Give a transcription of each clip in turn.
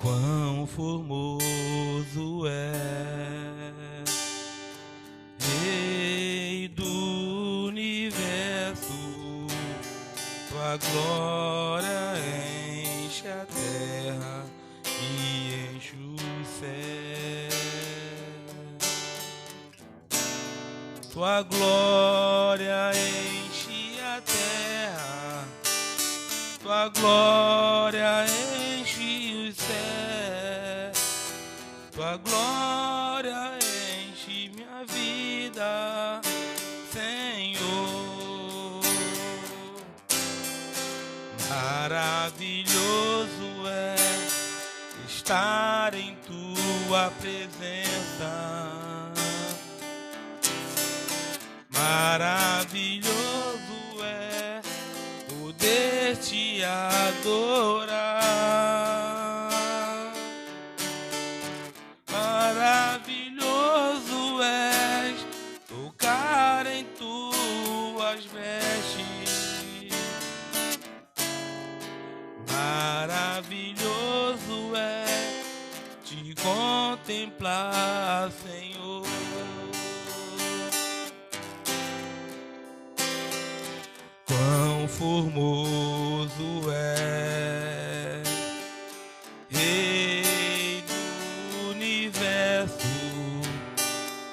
Quão formoso é, Rei do universo, tua glória enche a terra e enche os céus. Tua glória enche a terra, tua glória enche os céus, tua glória enche minha vida, Senhor. Maravilhoso é estar em tua presença, maravilhoso é poder te adorar. Maravilhoso és tocar em tuas vestes. Maravilhoso é te contemplar, Senhor. Quão formoso é, Rei do universo,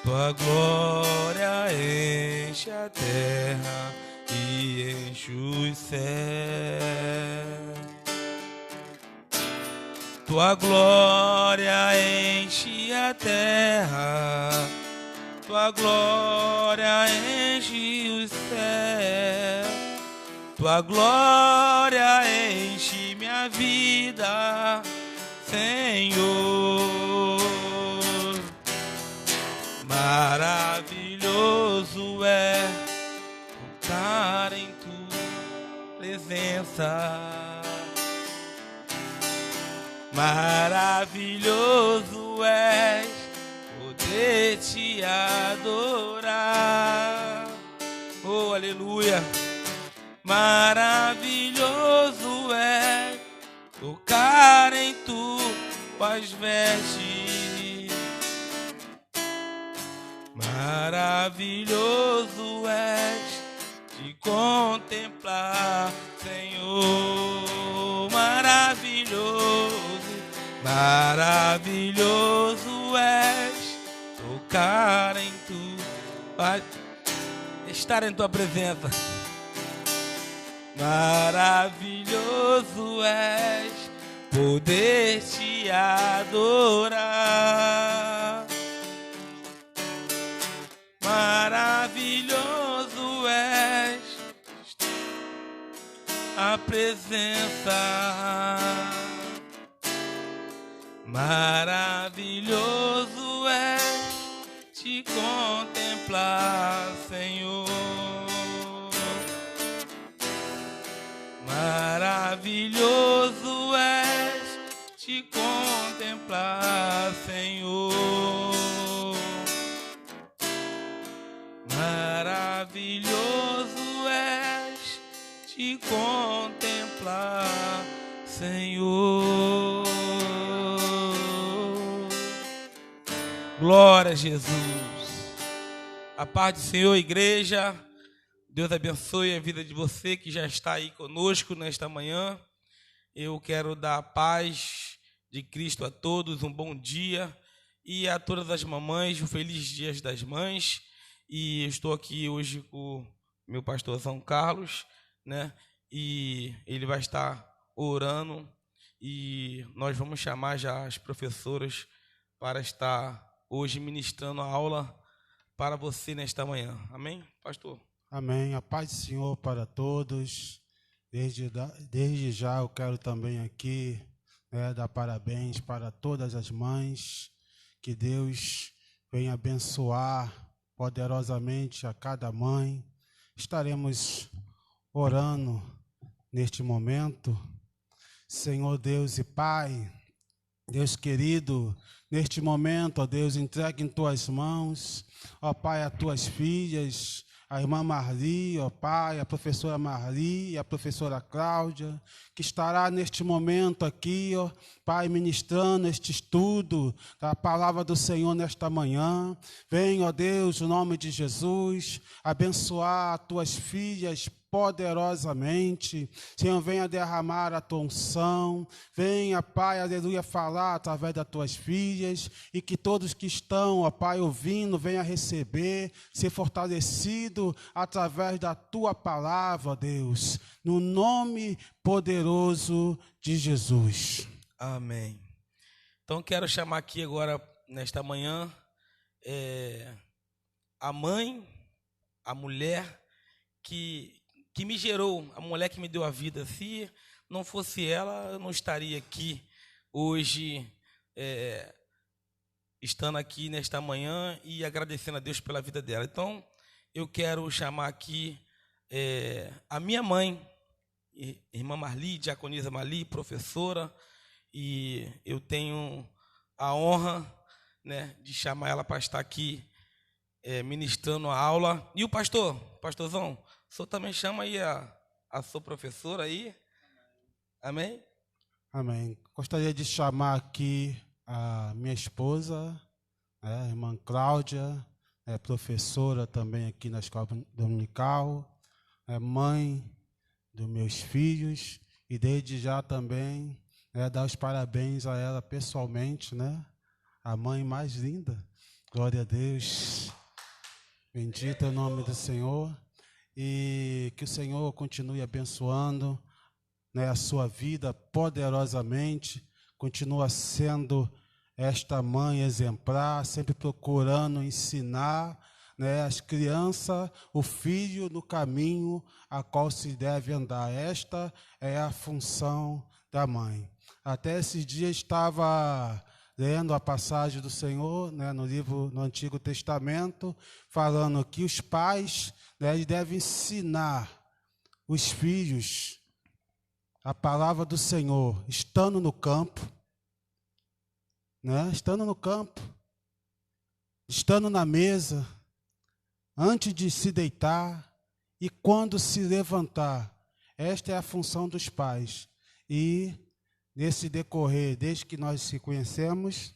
tua glória enche a terra e enche os céus. Tua glória enche a terra, tua glória enche os céus, tua glória enche minha vida, Senhor. Maravilhoso é estar em tua presença, maravilhoso és poder te adorar. Oh, aleluia. Maravilhoso é tocar em tuas vestes. Maravilhoso és te contemplar, Senhor. Maravilhoso, maravilhoso és tocar em estar em tua presença. Maravilhoso és poder te adorar. Maravilhoso és a presença. Maravilhoso és te contemplar, Senhor. Maravilhoso és te contemplar, Senhor. Maravilhoso és te contemplar, Senhor. Glória a Jesus. A paz do Senhor, igreja. Deus abençoe a vida de você que já está aí conosco nesta manhã. Eu quero dar a paz de Cristo a todos, um bom dia, e a todas as mamães, um feliz Dia das Mães. E eu estou aqui hoje com o meu pastor São Carlos, né? E ele vai estar orando e nós vamos chamar já as professoras para estar hoje ministrando a aula para você nesta manhã. Amém, pastor? Amém. A paz do Senhor para todos. Desde já eu quero também aqui dar parabéns para todas as mães. Que Deus venha abençoar poderosamente a cada mãe. Estaremos orando neste momento. Senhor Deus e Pai, Deus querido, neste momento, ó Deus, entregue em tuas mãos, ó Pai, as tuas filhas, a irmã Marli, ó Pai, a professora Marli e a professora Cláudia, que estará neste momento aqui, ó Pai, ministrando este estudo da palavra do Senhor nesta manhã. Vem, ó Deus, no nome de Jesus, abençoar as tuas filhas poderosamente. Senhor, venha derramar a tua unção, venha, Pai, aleluia, falar através das tuas filhas, e que todos que estão, ó Pai, ouvindo, venha receber, ser fortalecido através da tua palavra, ó Deus, no nome poderoso de Jesus. Amém. Então, quero chamar aqui agora, nesta manhã, a mãe, a mulher que me gerou, a mulher que me deu a vida. Se não fosse ela, eu não estaria aqui hoje, estando aqui nesta manhã e agradecendo a Deus pela vida dela. Então, eu quero chamar aqui a minha mãe, irmã Marli, diaconisa Marli, professora, e eu tenho a honra, né, de chamar ela para estar aqui ministrando a aula. E o pastorzão, o senhor também chama aí a sua professora aí? Amém? Amém. Gostaria de chamar aqui a minha esposa, a irmã Cláudia, professora também aqui na escola dominical, mãe dos meus filhos, e desde já também dar os parabéns a ela pessoalmente, né? A mãe mais linda. Glória a Deus. Bendito é o nome do Senhor. E que o Senhor continue abençoando, né, a sua vida poderosamente. Continua sendo esta mãe exemplar, sempre procurando ensinar, né, as crianças, o filho no caminho a qual se deve andar. Esta é a função da mãe. Até esses dias estava lendo a passagem do Senhor, né, no Antigo Testamento, falando que os pais, né, devem ensinar os filhos a palavra do Senhor, estando no campo, né, estando no campo, estando na mesa, antes de se deitar e quando se levantar. Esta é a função dos pais. E nesse decorrer, desde que nós se conhecemos,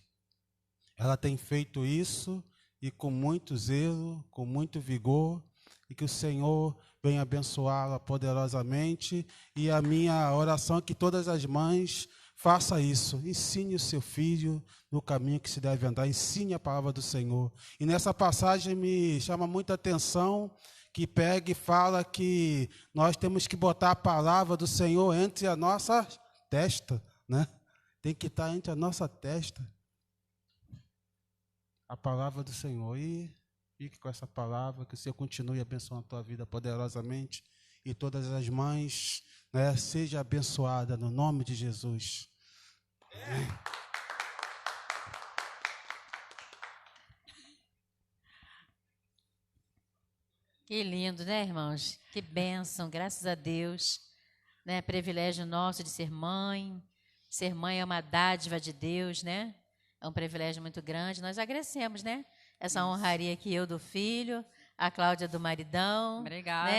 ela tem feito isso, e com muito zelo, com muito vigor, e que o Senhor venha abençoá-la poderosamente. E a minha oração é que todas as mães façam isso. Ensine o seu filho no caminho que se deve andar, ensine a palavra do Senhor. E nessa passagem me chama muita atenção que pega e fala que nós temos que botar a palavra do Senhor entre a nossa testa, né? Tem que estar entre a nossa testa a palavra do Senhor. E fique com essa palavra, que o Senhor continue abençoando a tua vida poderosamente, e todas as mães, né, seja abençoada no nome de Jesus. Amém. Que lindo, né, irmãos? Que bênção, graças a Deus, né? Privilégio nosso de ser mãe. Ser mãe é uma dádiva de Deus, né? É um privilégio muito grande. Nós agradecemos, né? Essa honraria aqui, eu do filho, a Cláudia do maridão. Obrigada.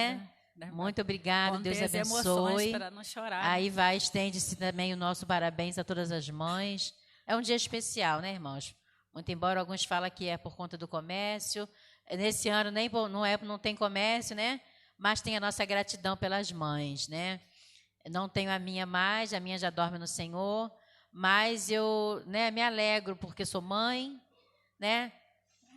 Né? Muito obrigada, Deus abençoe. Para não chorar. Aí vai, estende-se também o nosso parabéns a todas as mães. É um dia especial, né, irmãos? Muito embora alguns falem que é por conta do comércio. Nesse ano não tem comércio, né? Mas tem a nossa gratidão pelas mães, né? Não tenho a minha mais, a minha já dorme no Senhor, mas eu, né, me alegro porque sou mãe, né?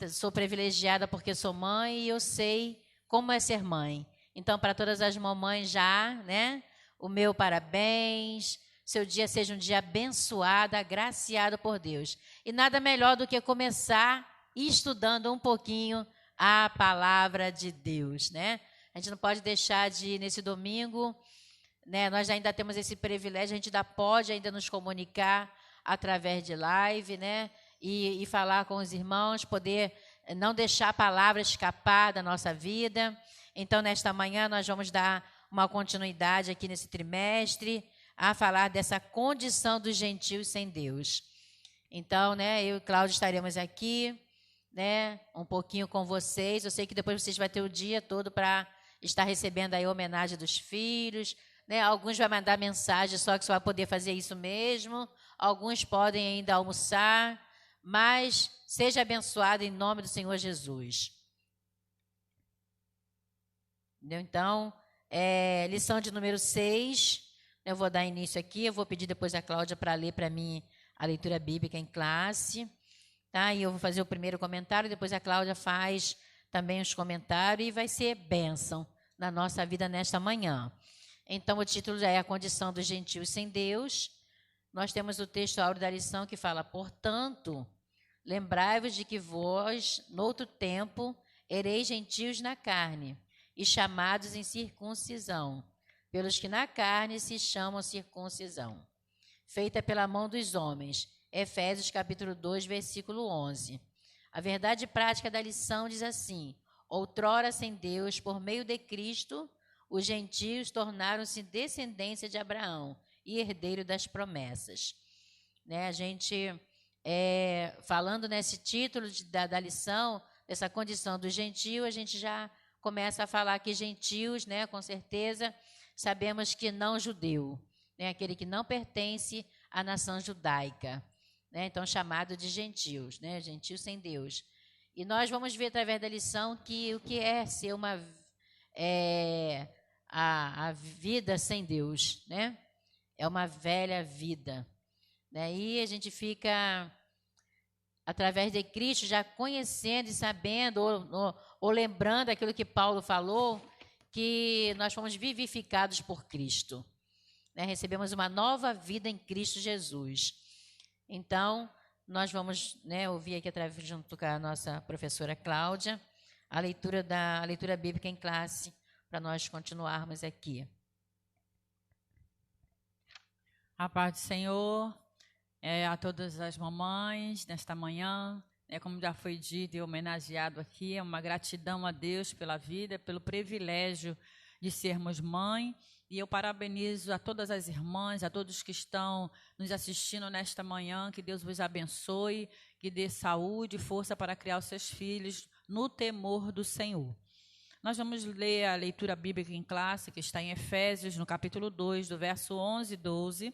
Sou privilegiada porque sou mãe e eu sei como é ser mãe. Então, para todas as mamães já, né? O meu parabéns. Seu dia seja um dia abençoado, agraciado por Deus. E nada melhor do que começar estudando um pouquinho a palavra de Deus, né? A gente não pode deixar de, nesse domingo, né? Nós ainda temos esse privilégio, a gente ainda pode ainda nos comunicar através de live, né? E falar com os irmãos, poder não deixar a palavra escapar da nossa vida. Então, nesta manhã, nós vamos dar uma continuidade aqui nesse trimestre a falar dessa condição dos gentios sem Deus. Então, né, eu e Cláudia estaremos aqui, né, um pouquinho com vocês. Eu sei que depois vocês vão ter o dia todo para estar recebendo aí a homenagem dos filhos, né? Alguns vão mandar mensagem só que você vai poder fazer isso mesmo. Alguns podem ainda almoçar, mas seja abençoado em nome do Senhor Jesus. Entendeu? Então, lição de número 6, eu vou dar início aqui, eu vou pedir depois a Cláudia para ler para mim a leitura bíblica em classe, tá? E eu vou fazer o primeiro comentário, depois a Cláudia faz também os comentários e vai ser bênção na nossa vida nesta manhã. Então, o título já é A Condição dos Gentios Sem Deus. Nós temos o texto áureo da lição que fala: portanto, lembrai-vos de que vós, noutro tempo, ereis gentios na carne, e chamados em circuncisão, pelos que na carne se chamam circuncisão, feita pela mão dos homens. Efésios capítulo 2, versículo 11. A verdade prática da lição diz assim: outrora sem Deus, por meio de Cristo, os gentios tornaram-se descendência de Abraão e herdeiro das promessas. Né? A gente, falando nesse título da lição, dessa condição do gentio, a gente já começa a falar que gentios, né, com certeza, sabemos que não judeu, né, aquele que não pertence à nação judaica, né, então chamado de gentios, né, gentios sem Deus. E nós vamos ver através da lição que o que é ser a vida sem Deus, né? É uma velha vida, né? E a gente fica, através de Cristo, já conhecendo e sabendo, ou lembrando aquilo que Paulo falou, que nós fomos vivificados por Cristo, né? Recebemos uma nova vida em Cristo Jesus. Então, nós vamos, né, ouvir aqui, junto com a nossa professora Cláudia, a leitura bíblica em classe, para nós continuarmos aqui. A paz do Senhor, a todas as mamães nesta manhã, como já foi dito e homenageado aqui, é uma gratidão a Deus pela vida, pelo privilégio de sermos mãe. E eu parabenizo a todas as irmãs, a todos que estão nos assistindo nesta manhã, que Deus vos abençoe, que dê saúde e força para criar os seus filhos no temor do Senhor. Nós vamos ler a leitura bíblica em classe, que está em Efésios, no capítulo 2, do verso 11 e 12,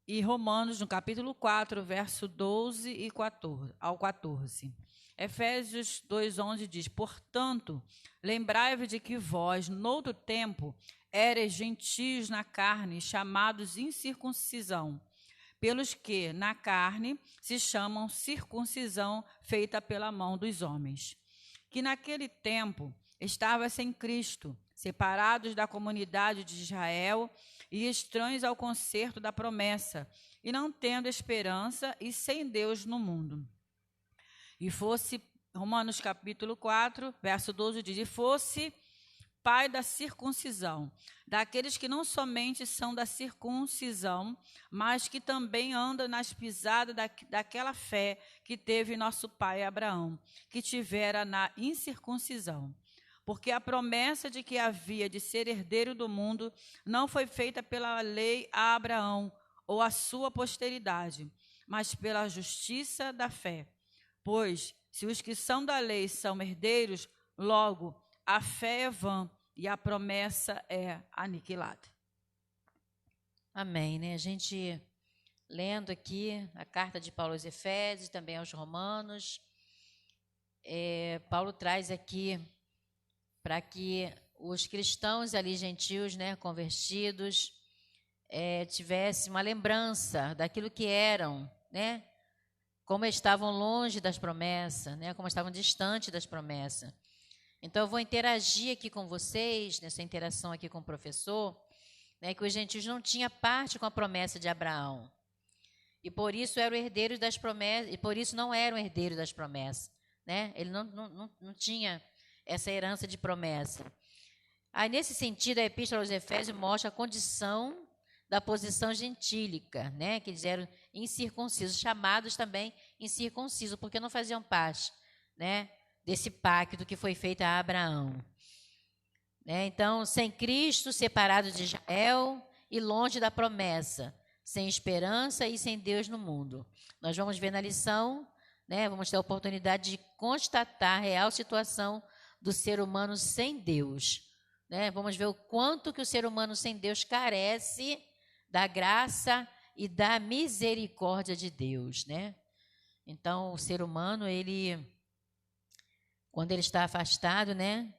e Romanos, no capítulo 4, verso 12 e 14. Efésios 2:11 diz: portanto, lembrai-vos de que vós, noutro tempo, éreis gentios na carne, chamados incircuncisão, pelos que na carne se chamam circuncisão, feita pela mão dos homens. Que naquele tempo estava sem Cristo, separados da comunidade de Israel e estranhos ao concerto da promessa, e não tendo esperança e sem Deus no mundo. E fosse, Romanos capítulo 4, verso 12 diz: e fosse pai da circuncisão, daqueles que não somente são da circuncisão, mas que também andam nas pisadas daquela fé que teve nosso pai Abraão, que tivera na incircuncisão. Porque a promessa de que havia de ser herdeiro do mundo não foi feita pela lei a Abraão ou a sua posteridade, mas pela justiça da fé. Pois, se os que são da lei são herdeiros, logo a fé é vã e a promessa é aniquilada. Amém, né? A gente lendo aqui a carta de Paulo aos Efésios, também aos Romanos, Paulo traz aqui para que os cristãos ali gentios, né, convertidos, tivessem uma lembrança daquilo que eram, né? Como estavam longe das promessas, né? Como estavam distantes das promessas. Então, eu vou interagir aqui com vocês, nessa interação aqui com o professor, né, que os gentios não tinham parte com a promessa de Abraão. E por isso eram herdeiros das promessas, e por isso não eram herdeiros das promessas, né? Ele não tinha essa herança de promessa. Aí, nesse sentido, a Epístola aos Efésios mostra a condição da posição gentílica, né? Que eles eram incircuncisos, chamados também incircuncisos, porque não faziam parte, né, desse pacto que foi feito a Abraão. Né? Então, sem Cristo, separados de Israel e longe da promessa, sem esperança e sem Deus no mundo. Nós vamos ver na lição, né, vamos ter a oportunidade de constatar a real situação do ser humano sem Deus. Né? Vamos ver o quanto que o ser humano sem Deus carece da graça e da misericórdia de Deus. Né? Então, o ser humano, quando ele está afastado, né,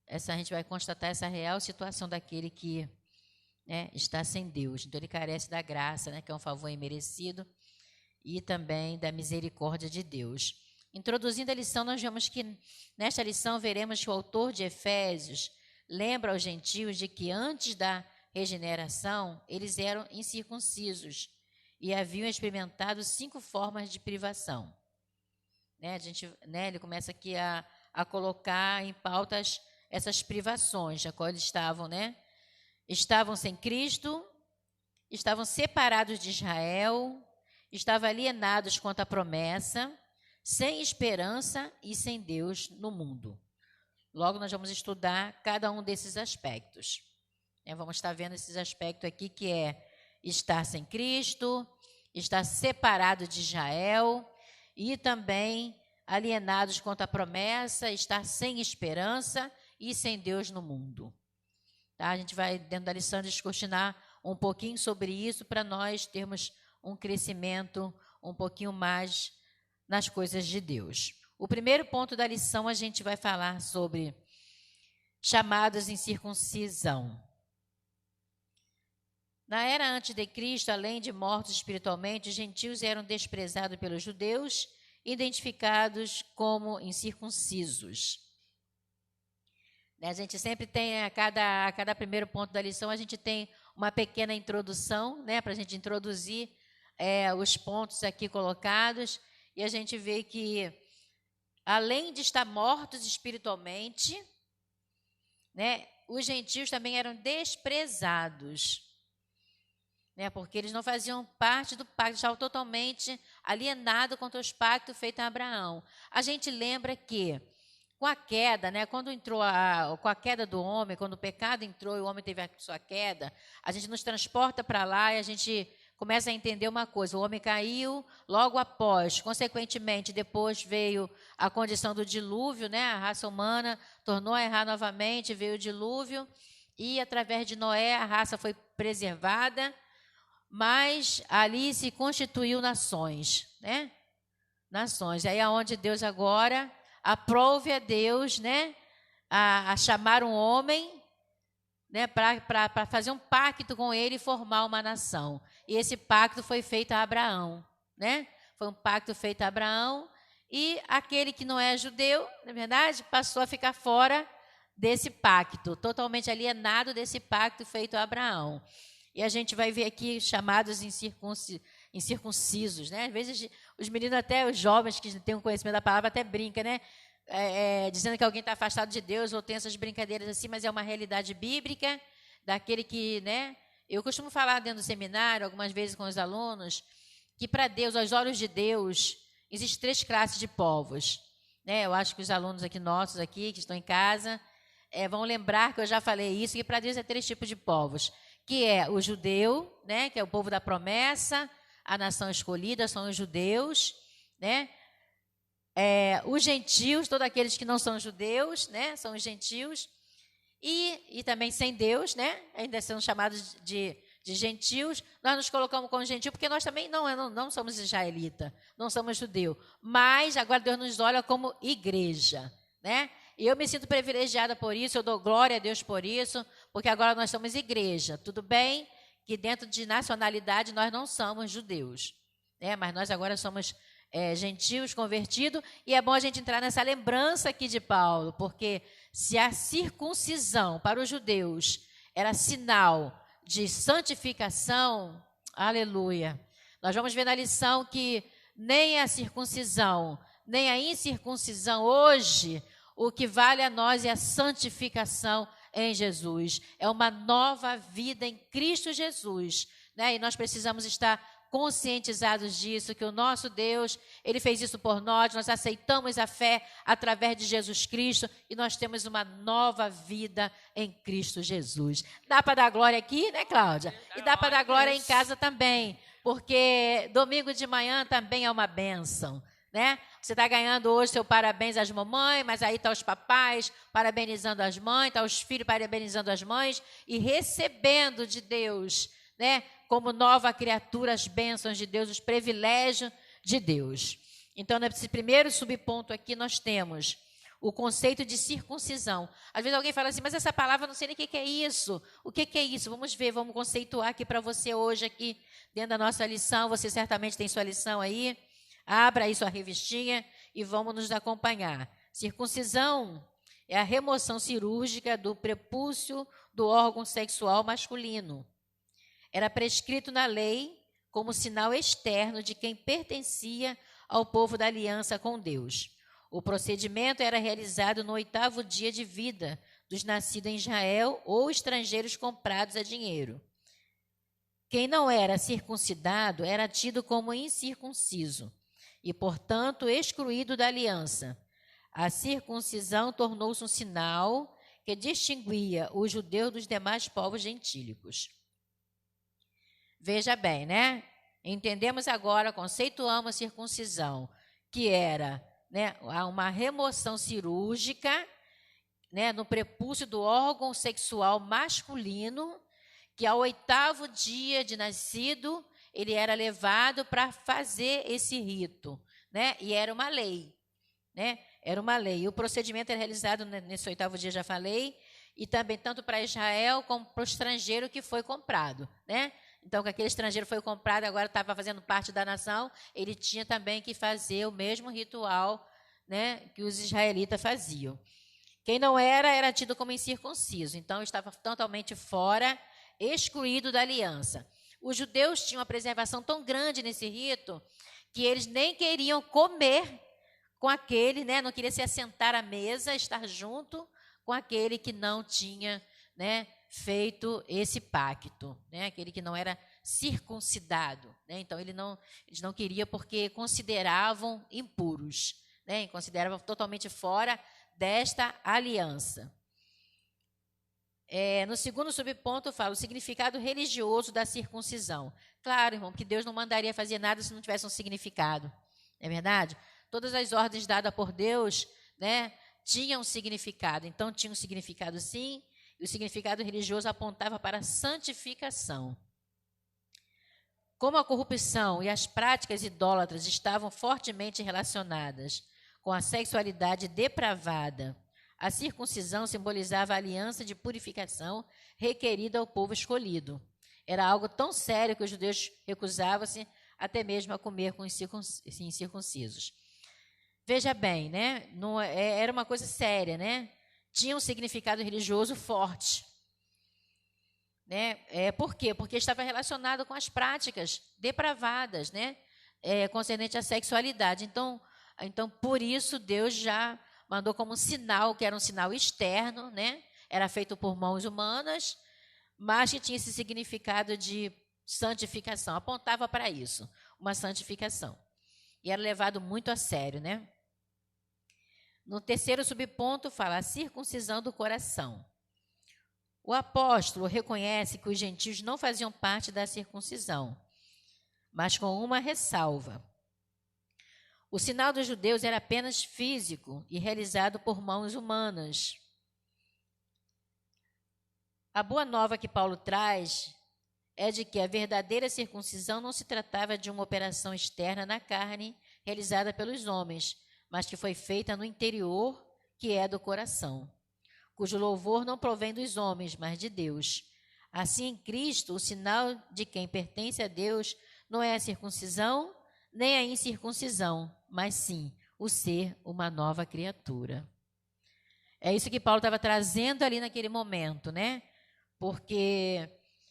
a gente vai constatar essa real situação daquele que, né, está sem Deus. Então, ele carece da graça, né, que é um favor imerecido, e também da misericórdia de Deus. Introduzindo a lição, nós vemos que, nesta lição, veremos que o autor de Efésios lembra aos gentios de que antes da regeneração, eles eram incircuncisos e haviam experimentado 5 formas de privação. Né, ele começa aqui a colocar em pautas essas privações, a qual eles estavam, né? Estavam sem Cristo, estavam separados de Israel, estavam alienados quanto à promessa, sem esperança e sem Deus no mundo. Logo, nós vamos estudar cada um desses aspectos. Vamos estar vendo esses aspectos aqui, que é estar sem Cristo, estar separado de Israel e também alienados quanto à promessa, estar sem esperança e sem Deus no mundo. Tá? A gente vai, dentro da lição, descortinar um pouquinho sobre isso para nós termos um crescimento um pouquinho mais nas coisas de Deus. O primeiro ponto da lição, a gente vai falar sobre chamados em circuncisão. Na era antes de Cristo, além de mortos espiritualmente, os gentios eram desprezados pelos judeus, identificados como incircuncisos. A gente sempre tem, a cada primeiro ponto da lição, a gente tem uma pequena introdução, né, para a gente introduzir os pontos aqui colocados, e a gente vê que, além de estar mortos espiritualmente, né, os gentios também eram desprezados, né, porque eles não faziam parte do pacto, estavam totalmente alienados contra os pactos feitos a Abraão. A gente lembra que, com a queda, né, quando entrou com a queda do homem, quando o pecado entrou e o homem teve a sua queda, a gente nos transporta para lá e a gente começa a entender uma coisa: o homem caiu, logo após, consequentemente, depois veio a condição do dilúvio, né, a raça humana tornou a errar novamente, veio o dilúvio, e através de Noé a raça foi preservada, mas ali se constituiu nações, né? Nações. Aí é onde Deus agora aprove a Deus, né, a chamar um homem, né, para fazer um pacto com ele e formar uma nação. E esse pacto foi feito a Abraão, né? Foi um pacto feito a Abraão, e aquele que não é judeu, na verdade, passou a ficar fora desse pacto, totalmente alienado desse pacto feito a Abraão. E a gente vai ver aqui chamados incircuncisos, né? Às vezes os meninos, até os jovens que têm um conhecimento da palavra, até brincam, né? Dizendo que alguém está afastado de Deus, ou tem essas brincadeiras assim, mas é uma realidade bíblica daquele que, né? Eu costumo falar dentro do seminário, algumas vezes com os alunos, que para Deus, aos olhos de Deus, existem 3 classes de povos, né? Eu acho que os alunos aqui nossos, aqui, que estão em casa, vão lembrar que eu já falei isso, que para Deus é 3 tipos de povos, que é o judeu, né, que é o povo da promessa, a nação escolhida são os judeus, né? Os gentios, todos aqueles que não são judeus, né, são os gentios, e também sem Deus, né, ainda são chamados de gentios. Nós nos colocamos como gentio porque nós também não somos israelita, não somos judeu, mas agora Deus nos olha como igreja, né? E eu me sinto privilegiada por isso, eu dou glória a Deus por isso, porque agora nós somos igreja. Tudo bem que dentro de nacionalidade nós não somos judeus, né? Mas nós agora somos gentios convertidos, e é bom a gente entrar nessa lembrança aqui de Paulo, porque se a circuncisão para os judeus era sinal de santificação, aleluia, nós vamos ver na lição que nem a circuncisão, nem a incircuncisão hoje, o que vale a nós é a santificação em Jesus. É uma nova vida em Cristo Jesus, né? E nós precisamos estar conscientizados disso, que o nosso Deus, Ele fez isso por nós aceitamos a fé através de Jesus Cristo e nós temos uma nova vida em Cristo Jesus. Dá para dar glória aqui, né, Cláudia? E dá para dar glória em casa também, porque domingo de manhã também é uma bênção, né? Você está ganhando hoje seu parabéns às mamães, mas aí estão os papais parabenizando as mães, estão os filhos parabenizando as mães e recebendo de Deus, né, como nova criatura, as bênçãos de Deus, os privilégios de Deus. Então, nesse primeiro subponto aqui, nós temos o conceito de circuncisão. Às vezes alguém fala assim, mas essa palavra não sei nem o que é isso. O que é isso? Vamos ver, vamos conceituar aqui para você hoje, aqui dentro da nossa lição. Você certamente tem sua lição aí. Abra aí sua revistinha e vamos nos acompanhar. Circuncisão é a remoção cirúrgica do prepúcio do órgão sexual masculino. Era prescrito na lei como sinal externo de quem pertencia ao povo da aliança com Deus. O procedimento era realizado no 8º dia de vida dos nascidos em Israel ou estrangeiros comprados a dinheiro. Quem não era circuncidado era tido como incircunciso e, portanto, excluído da aliança. A circuncisão tornou-se um sinal que distinguia os judeus dos demais povos gentílicos. Veja bem, né? Entendemos agora, conceituamos a circuncisão, que era, né, uma remoção cirúrgica, né, no prepúcio do órgão sexual masculino, que ao 8º dia de nascido, ele era levado para fazer esse rito, né? E era uma lei, né? Era uma lei. E o procedimento era realizado nesse 8º dia, já falei, e também tanto para Israel como para o estrangeiro que foi comprado, né? Então, que aquele estrangeiro foi comprado, agora estava fazendo parte da nação, ele tinha também que fazer o mesmo ritual, né, que os israelitas faziam. Quem não era tido como incircunciso, então estava totalmente fora, excluído da aliança. Os judeus tinham uma preservação tão grande nesse rito que eles nem queriam comer com aquele, né, não queriam se assentar à mesa, estar junto com aquele que não tinha, né, feito esse pacto, né? Aquele que não era circuncidado, né? Então eles não queriam porque consideravam impuros, né? E consideravam totalmente fora desta aliança. No segundo subponto, fala o significado religioso da circuncisão. Claro, irmão, que Deus não mandaria fazer nada se não tivesse um significado, não é verdade? Todas as ordens dadas por Deus, né, tinham um significado. Então tinha um significado, sim. E o significado religioso apontava para a santificação. Como a corrupção e as práticas idólatras estavam fortemente relacionadas com a sexualidade depravada, a circuncisão simbolizava a aliança de purificação requerida ao povo escolhido. Era algo tão sério que os judeus recusavam-se até mesmo a comer com os incircuncisos. Veja bem, né? Não, era uma coisa séria, né? Tinha um significado religioso forte. Né? Por quê? Porque estava relacionado com as práticas depravadas, né? Concernente à sexualidade. Então, por isso, Deus já mandou como um sinal, que era um sinal externo, né? Era feito por mãos humanas, mas que tinha esse significado de santificação. Apontava para isso, uma santificação. E era levado muito a sério, né? No terceiro subponto, fala a circuncisão do coração. O apóstolo reconhece que os gentios não faziam parte da circuncisão, mas com uma ressalva. O sinal dos judeus era apenas físico e realizado por mãos humanas. A boa nova que Paulo traz é de que a verdadeira circuncisão não se tratava de uma operação externa na carne realizada pelos homens, mas que foi feita no interior, que é do coração, cujo louvor não provém dos homens, mas de Deus. Assim, em Cristo, o sinal de quem pertence a Deus não é a circuncisão, nem a incircuncisão, mas sim o ser uma nova criatura. É isso que Paulo estava trazendo ali naquele momento, né? Porque,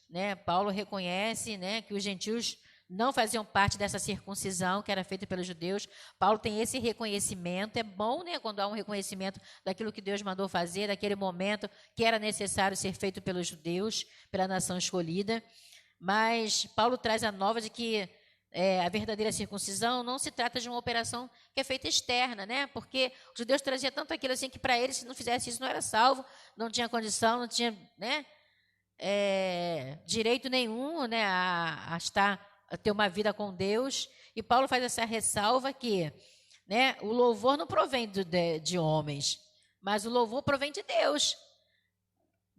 né, Paulo reconhece, né, que os gentios não faziam parte dessa circuncisão que era feita pelos judeus. Paulo tem esse reconhecimento. É bom, né, quando há um reconhecimento daquilo que Deus mandou fazer, daquele momento que era necessário ser feito pelos judeus, pela nação escolhida. Mas Paulo traz a nova de que a verdadeira circuncisão não se trata de uma operação que é feita externa, né? Porque os judeus traziam tanto aquilo assim que para eles, se não fizesse isso, não era salvo, não tinha condição, não tinha, né, direito nenhum, né, a ter uma vida com Deus. E Paulo faz essa ressalva que, né, o louvor não provém de homens, mas o louvor provém de Deus.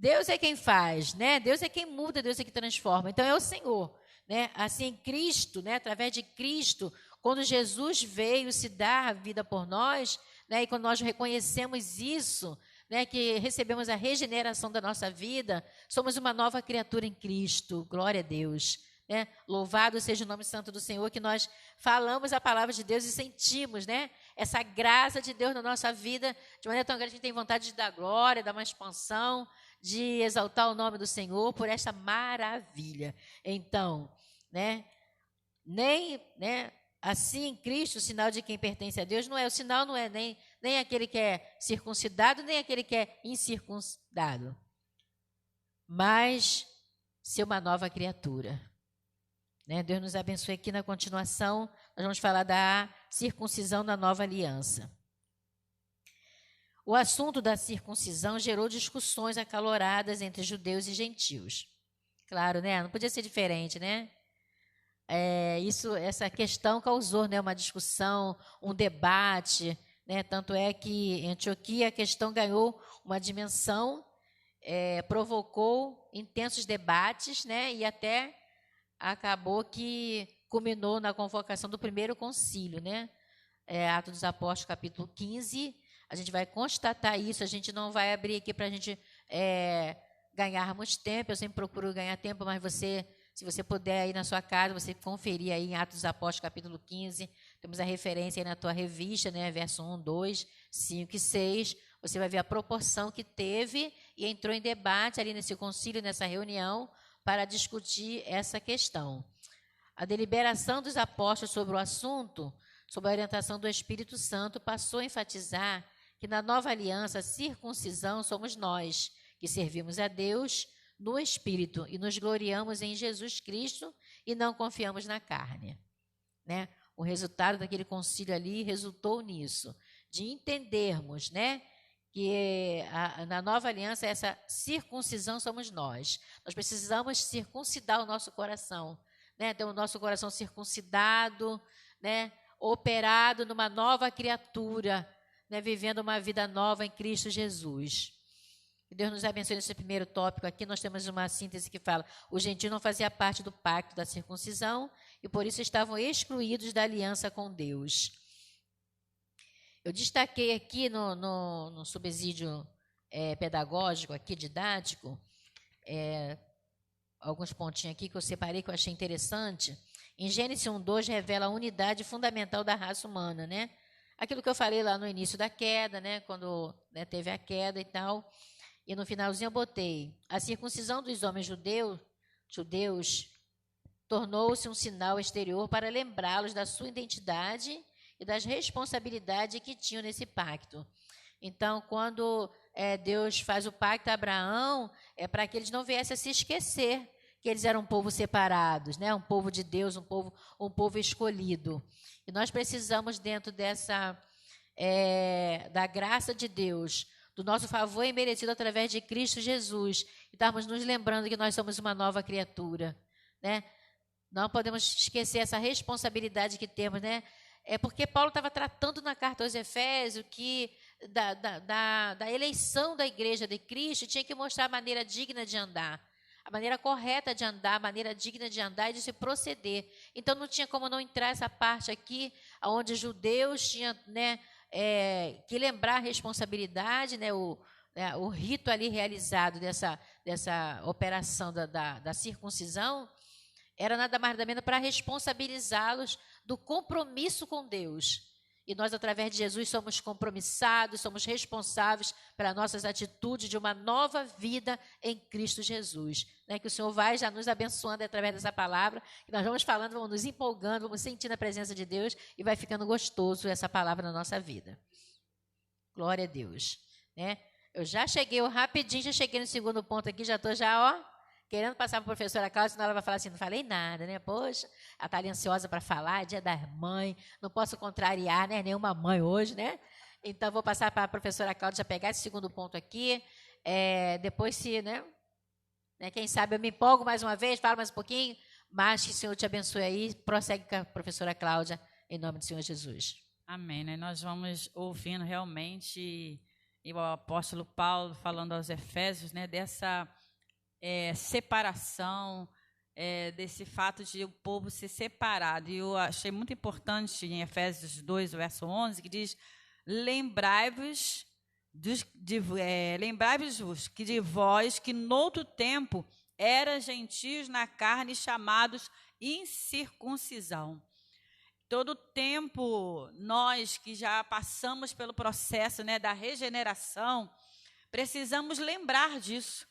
Deus é quem faz, né? Deus é quem muda, Deus é quem transforma. Então é o Senhor, né? Assim, Cristo, né? Através de Cristo, quando Jesus veio se dar a vida por nós, né? E quando nós reconhecemos isso, né? Que recebemos a regeneração da nossa vida, somos uma nova criatura em Cristo. Glória a Deus, né? Louvado seja o nome santo do Senhor, que nós falamos a palavra de Deus e sentimos, né, essa graça de Deus na nossa vida, de maneira tão grande que a gente tem vontade de dar glória, dar uma expansão, de exaltar o nome do Senhor por esta maravilha. Então, né, assim em Cristo, o sinal de quem pertence a Deus, o sinal não é nem aquele que é circuncidado, nem aquele que é incircuncidado, mas ser uma nova criatura. Né? Deus nos abençoe. Aqui na continuação, nós vamos falar da circuncisão da nova aliança. O assunto da circuncisão gerou discussões acaloradas entre judeus e gentios. Claro, né? Não podia ser diferente, né? Essa questão causou, né, uma discussão, um debate, né? Tanto é que em Antioquia a questão ganhou uma dimensão, provocou intensos debates, né? E até acabou que culminou na convocação do primeiro concílio, né? Atos dos Apóstolos, capítulo 15. A gente vai constatar isso, a gente não vai abrir aqui para a gente ganharmos tempo. Eu sempre procuro ganhar tempo, mas se você puder ir na sua casa, você conferir aí em Atos dos Apóstolos, capítulo 15, temos a referência aí na tua revista, né? Verso 1, 2, 5 e 6, você vai ver a proporção que teve e entrou em debate ali nesse concílio, nessa reunião, para discutir essa questão. A deliberação dos apóstolos sobre o assunto, sob a orientação do Espírito Santo, passou a enfatizar que na nova aliança, a circuncisão somos nós, que servimos a Deus no Espírito e nos gloriamos em Jesus Cristo e não confiamos na carne. Né? O resultado daquele concílio ali resultou nisso, de entendermos, né, que na nova aliança essa circuncisão somos nós. Nós precisamos circuncidar o nosso coração, né? Ter o nosso coração circuncidado, né? Operado numa nova criatura, né? Vivendo uma vida nova em Cristo Jesus. Que Deus nos abençoe nesse primeiro tópico aqui. Nós temos uma síntese que fala: o gentio não fazia parte do pacto da circuncisão e por isso estavam excluídos da aliança com Deus. Eu destaquei aqui no subsídio pedagógico, aqui didático, alguns pontinhos aqui que eu separei que eu achei interessante. Em Gênesis 1:2 revela a unidade fundamental da raça humana, né? Aquilo que eu falei lá no início da queda, né? Quando, né, teve a queda e tal. E no finalzinho eu botei: a circuncisão dos homens judeus tornou-se um sinal exterior para lembrá-los da sua identidade e das responsabilidades que tinham nesse pacto. Então, quando Deus faz o pacto a Abraão, é para que eles não viessem a se esquecer que eles eram um povo separados, né? Um povo de Deus, um povo escolhido. E nós precisamos, dentro dessa da graça de Deus, do nosso favor imerecido através de Cristo Jesus, e estarmos nos lembrando que nós somos uma nova criatura, né? Não podemos esquecer essa responsabilidade que temos, né? Porque Paulo estava tratando na carta aos Efésios que da eleição da igreja de Cristo tinha que mostrar a maneira digna de andar, a maneira correta de andar, a maneira digna de andar e de se proceder. Então não tinha como não entrar essa parte aqui, onde os judeus tinham, né, que lembrar a responsabilidade, né, o rito ali realizado dessa operação da circuncisão era nada mais nada menos para responsabilizá-los do compromisso com Deus. E nós, através de Jesus, somos compromissados, somos responsáveis pelas nossas atitudes de uma nova vida em Cristo Jesus. Né? Que o Senhor vai já nos abençoando através dessa palavra, que nós vamos falando, vamos nos empolgando, vamos sentindo a presença de Deus e vai ficando gostoso essa palavra na nossa vida. Glória a Deus. Né? Eu já cheguei rapidinho, já cheguei no segundo ponto aqui, já estou querendo passar para a professora Cláudia, senão ela vai falar assim, não falei nada, né? Poxa, ela está ali ansiosa para falar, é dia das mães, não posso contrariar, né? Nenhuma mãe hoje, né? Então, vou passar para a professora Cláudia pegar esse segundo ponto aqui. Depois, se, né? Quem sabe eu me empolgo mais uma vez, falo mais um pouquinho, mas que o Senhor te abençoe aí. Prossegue com a professora Cláudia, em nome do Senhor Jesus. Amém, né? Nós vamos ouvindo realmente e o apóstolo Paulo falando aos Efésios, né? Dessa separação, desse fato de o povo ser separado. E eu achei muito importante em Efésios 2, verso 11, que diz: lembrai-vos que de vós, que noutro tempo eram gentios na carne, chamados incircuncisão. Todo tempo, nós que já passamos pelo processo, né, da regeneração, precisamos lembrar disso.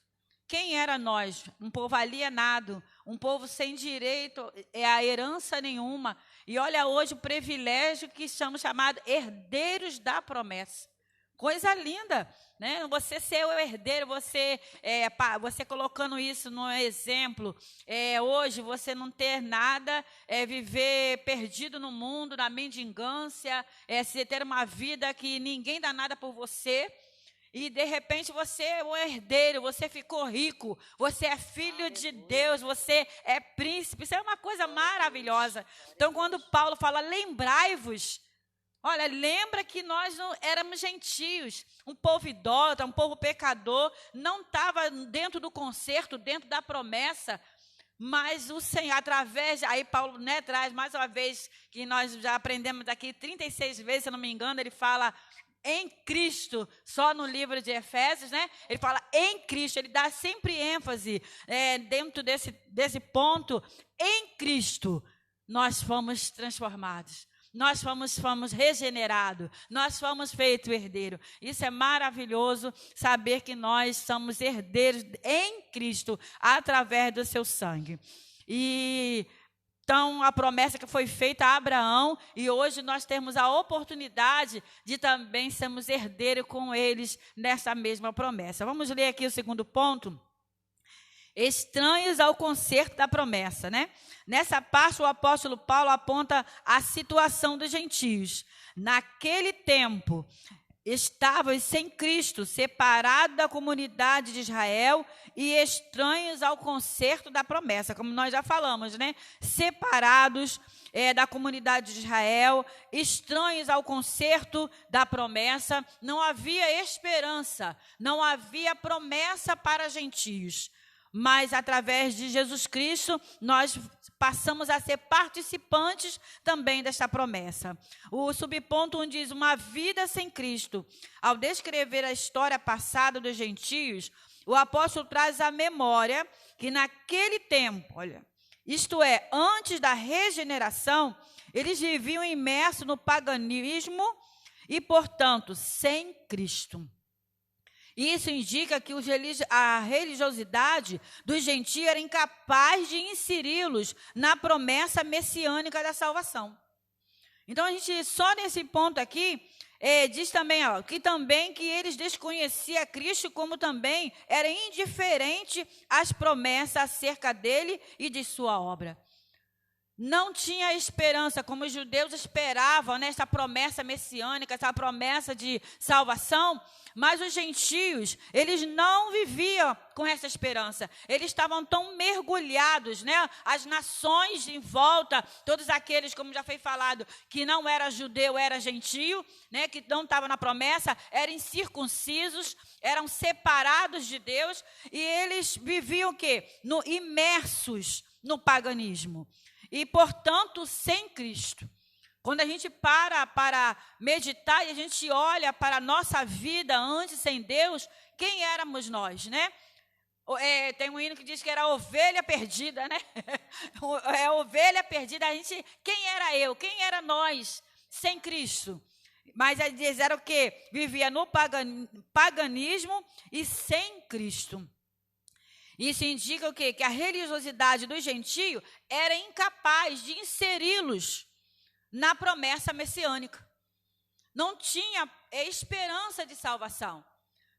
Quem era nós? Um povo alienado, um povo sem direito a herança nenhuma. E olha hoje o privilégio que somos chamados herdeiros da promessa. Coisa linda, né? Você ser o herdeiro, você colocando isso no exemplo, hoje você não ter nada, viver perdido no mundo, na mendigância, se ter uma vida que ninguém dá nada por você, e de repente você é o herdeiro, você ficou rico, você é filho de Deus, você é príncipe, isso é uma coisa maravilhosa. Então, quando Paulo fala, lembrai-vos, olha, lembra que nós não éramos gentios, um povo idólatra, um povo pecador, não estava dentro do concerto, dentro da promessa, mas o Senhor, através, aí Paulo, né, traz mais uma vez, que nós já aprendemos aqui 36 vezes, se eu não me engano, ele fala em Cristo, só no livro de Efésios, né? Ele fala em Cristo, ele dá sempre ênfase dentro desse ponto, em Cristo nós fomos transformados. Nós fomos regenerados, nós fomos feitos herdeiros. Isso é maravilhoso, saber que nós somos herdeiros em Cristo, através do seu sangue. Então, a promessa que foi feita a Abraão, e hoje nós temos a oportunidade de também sermos herdeiros com eles nessa mesma promessa. Vamos ler aqui o segundo ponto. Estranhos ao concerto da promessa, né? Nessa parte, o apóstolo Paulo aponta a situação dos gentios. Naquele tempo, estavam sem Cristo, separados da comunidade de Israel e estranhos ao concerto da promessa, como nós já falamos, né? Separados da comunidade de Israel, estranhos ao concerto da promessa, não havia esperança, não havia promessa para gentios. Mas, através de Jesus Cristo, nós passamos a ser participantes também desta promessa. O subponto 1 diz, uma vida sem Cristo. Ao descrever a história passada dos gentios, o apóstolo traz à memória que naquele tempo, olha, isto é, antes da regeneração, eles viviam imersos no paganismo e, portanto, sem Cristo. Isso indica que a religiosidade dos gentios era incapaz de inseri-los na promessa messiânica da salvação. Então, a gente, só nesse ponto aqui, diz também que eles desconheciam Cristo, como também era indiferente às promessas acerca dele e de sua obra. Não tinha esperança, como os judeus esperavam, né, essa promessa messiânica, essa promessa de salvação, mas os gentios, eles não viviam com essa esperança. Eles estavam tão mergulhados, né, as nações em volta, todos aqueles, como já foi falado, que não era judeu, era gentio, né, que não estavam na promessa, eram incircuncisos, eram separados de Deus, e eles viviam o quê? Imersos no paganismo. E, portanto, sem Cristo. Quando a gente para meditar e a gente olha para a nossa vida antes sem Deus, quem éramos nós, né? Tem um hino que diz que era a ovelha perdida, né? A ovelha perdida. Quem era eu? Quem era nós sem Cristo? Mas eles eram o quê? Vivia no paganismo e sem Cristo. Isso indica o quê? Que a religiosidade do gentio era incapaz de inseri-los na promessa messiânica. Não tinha esperança de salvação.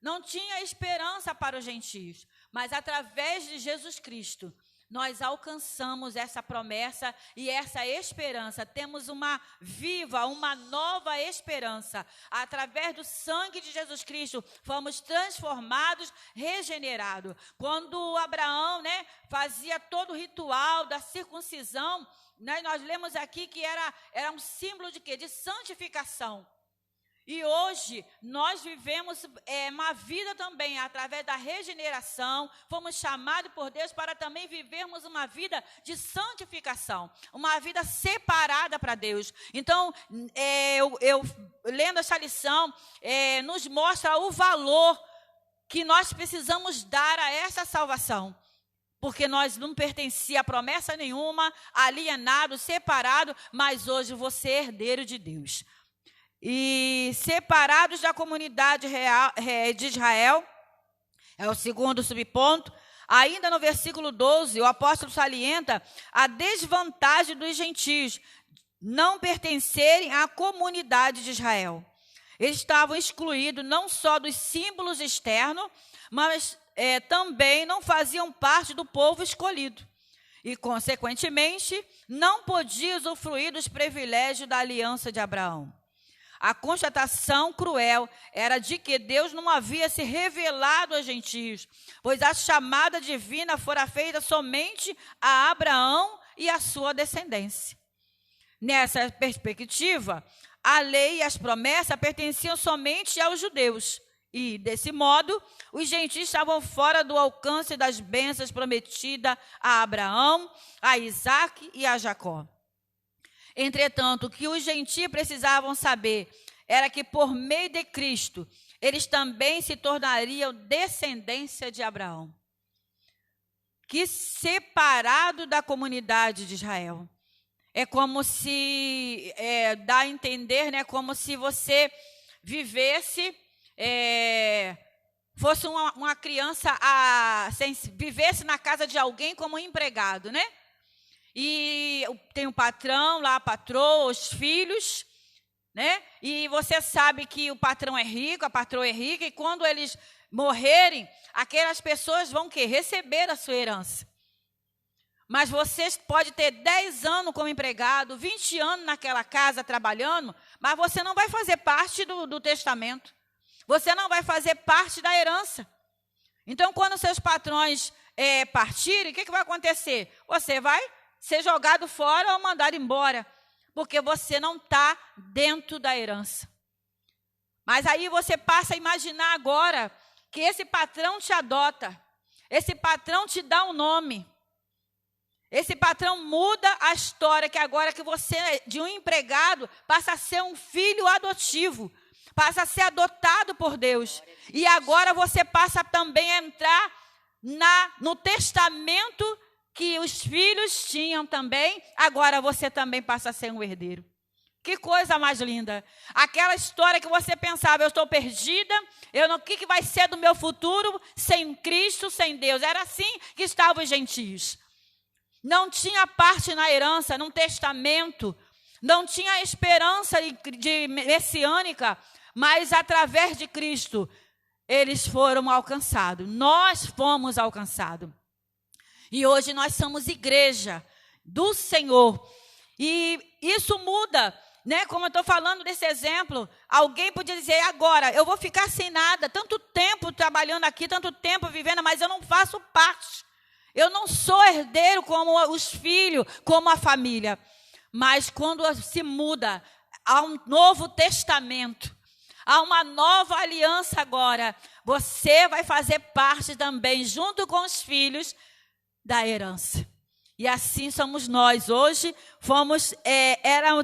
não tinha esperança para os gentios, mas através de Jesus Cristo, nós alcançamos essa promessa e essa esperança. Temos uma viva, uma nova esperança. Através do sangue de Jesus Cristo, fomos transformados, regenerados. Quando Abraão, fazia todo o ritual da circuncisão, nós lemos aqui que era um símbolo de quê? De santificação. E hoje nós vivemos uma vida também através da regeneração. Fomos chamados por Deus para também vivermos uma vida de santificação, uma vida separada para Deus. Então, eu lendo essa lição, nos mostra o valor que nós precisamos dar a essa salvação. Porque nós não pertencia a promessa nenhuma, alienado, separado, mas hoje você é herdeiro de Deus. E separados da comunidade de Israel, é o segundo subponto. Ainda no versículo 12, o apóstolo salienta a desvantagem dos gentios não pertencerem à comunidade de Israel. Eles estavam excluídos não só dos símbolos externos, mas também não faziam parte do povo escolhido. E, consequentemente, não podiam usufruir dos privilégios da aliança de Abraão. A constatação cruel era de que Deus não havia se revelado aos gentios, pois a chamada divina fora feita somente a Abraão e a sua descendência. Nessa perspectiva, a lei e as promessas pertenciam somente aos judeus. E, desse modo, os gentios estavam fora do alcance das bênçãos prometidas a Abraão, a Isaque e a Jacó. Entretanto, o que os gentios precisavam saber era que, por meio de Cristo, eles também se tornariam descendência de Abraão. Que separado da comunidade de Israel. É como se, dá a entender, como se você vivesse, fosse uma criança, vivesse na casa de alguém como empregado, E tem um patrão lá, a patroa, os filhos, E você sabe que o patrão é rico, a patroa é rica, e quando eles morrerem, aquelas pessoas vão receber a sua herança. Mas você pode ter 10 anos como empregado, 20 anos naquela casa trabalhando, mas você não vai fazer parte do testamento. Você não vai fazer parte da herança. Então, quando seus patrões partirem, o que vai acontecer? Você vai ser jogado fora ou mandado embora, porque você não está dentro da herança. Mas aí você passa a imaginar agora que esse patrão te adota, esse patrão te dá um nome, esse patrão muda a história, que agora que você, de um empregado, passa a ser um filho adotivo, passa a ser adotado por Deus. E agora você passa também a entrar no testamento que os filhos tinham também, agora você também passa a ser um herdeiro. Que coisa mais linda. Aquela história que você pensava, eu estou perdida, o que vai ser do meu futuro sem Cristo, sem Deus? Era assim que estavam os gentios. Não tinha parte na herança, num testamento, não tinha esperança de messiânica, mas através de Cristo, eles foram alcançados. Nós fomos alcançados. E hoje nós somos igreja do Senhor. E isso muda, Como eu estou falando desse exemplo, alguém podia dizer, agora, eu vou ficar sem nada, tanto tempo trabalhando aqui, tanto tempo vivendo, mas eu não faço parte. Eu não sou herdeiro como os filhos, como a família. Mas quando se muda, há um novo testamento, há uma nova aliança agora, você vai fazer parte também, junto com os filhos, da herança. E assim somos nós. Hoje,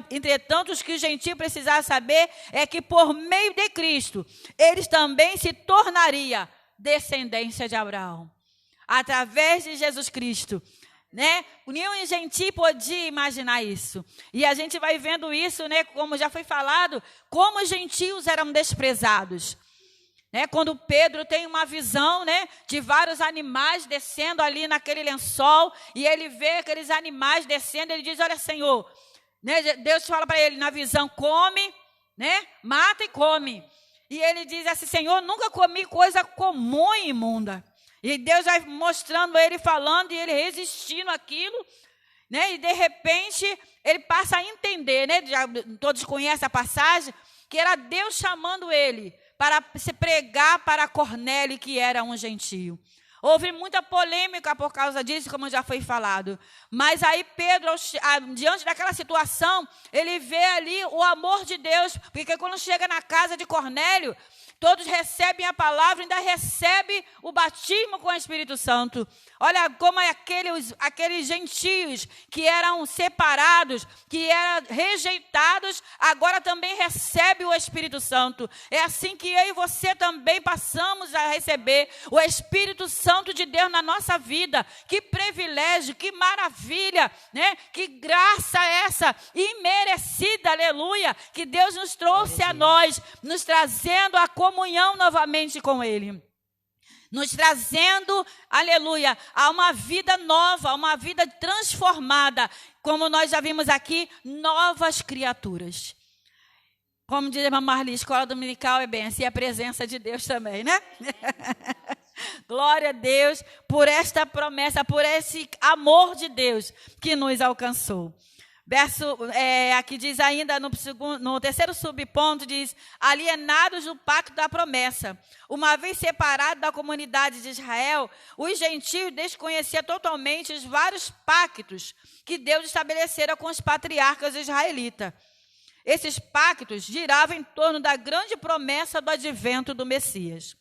entretanto, os que os gentios precisavam saber é que por meio de Cristo, eles também se tornariam descendência de Abraão. Através de Jesus Cristo, Nenhum gentio podia imaginar isso. E a gente vai vendo isso, como já foi falado, como os gentios eram desprezados. Quando Pedro tem uma visão, de vários animais descendo ali naquele lençol, e ele vê aqueles animais descendo, ele diz, olha, Senhor, Deus fala para ele na visão, come, mata e come. E ele diz assim, Senhor, nunca comi coisa comum e imunda. E Deus vai mostrando ele falando e ele resistindo àquilo, né? E de repente ele passa a entender, né? Já, todos conhecem a passagem, que era Deus chamando ele para se pregar para Cornélio, que era um gentio. Houve muita polêmica por causa disso, como já foi falado. Mas aí Pedro, diante daquela situação, ele vê ali o amor de Deus, porque quando chega na casa de Cornélio, todos recebem a palavra, ainda recebe o batismo com o Espírito Santo. Olha como é aqueles gentios que eram separados, que eram rejeitados, agora também recebem o Espírito Santo. É assim que eu e você também passamos a receber o Espírito Santo de Deus na nossa vida. Que privilégio, que maravilha, né? Que graça essa, imerecida, aleluia, que Deus nos trouxe a nós, nos trazendo a comunhão novamente com Ele. Nos trazendo, aleluia, a uma vida nova, a uma vida transformada. Como nós já vimos aqui, novas criaturas. Como diz a irmã Marli, escola dominical é bem assim, a presença de Deus também, né? Glória a Deus por esta promessa, por esse amor de Deus que nos alcançou. Aqui diz ainda no terceiro subponto, diz, alienados do pacto da promessa. Uma vez separados da comunidade de Israel, os gentios desconheciam totalmente os vários pactos que Deus estabelecera com os patriarcas israelitas. Esses pactos giravam em torno da grande promessa do advento do Messias.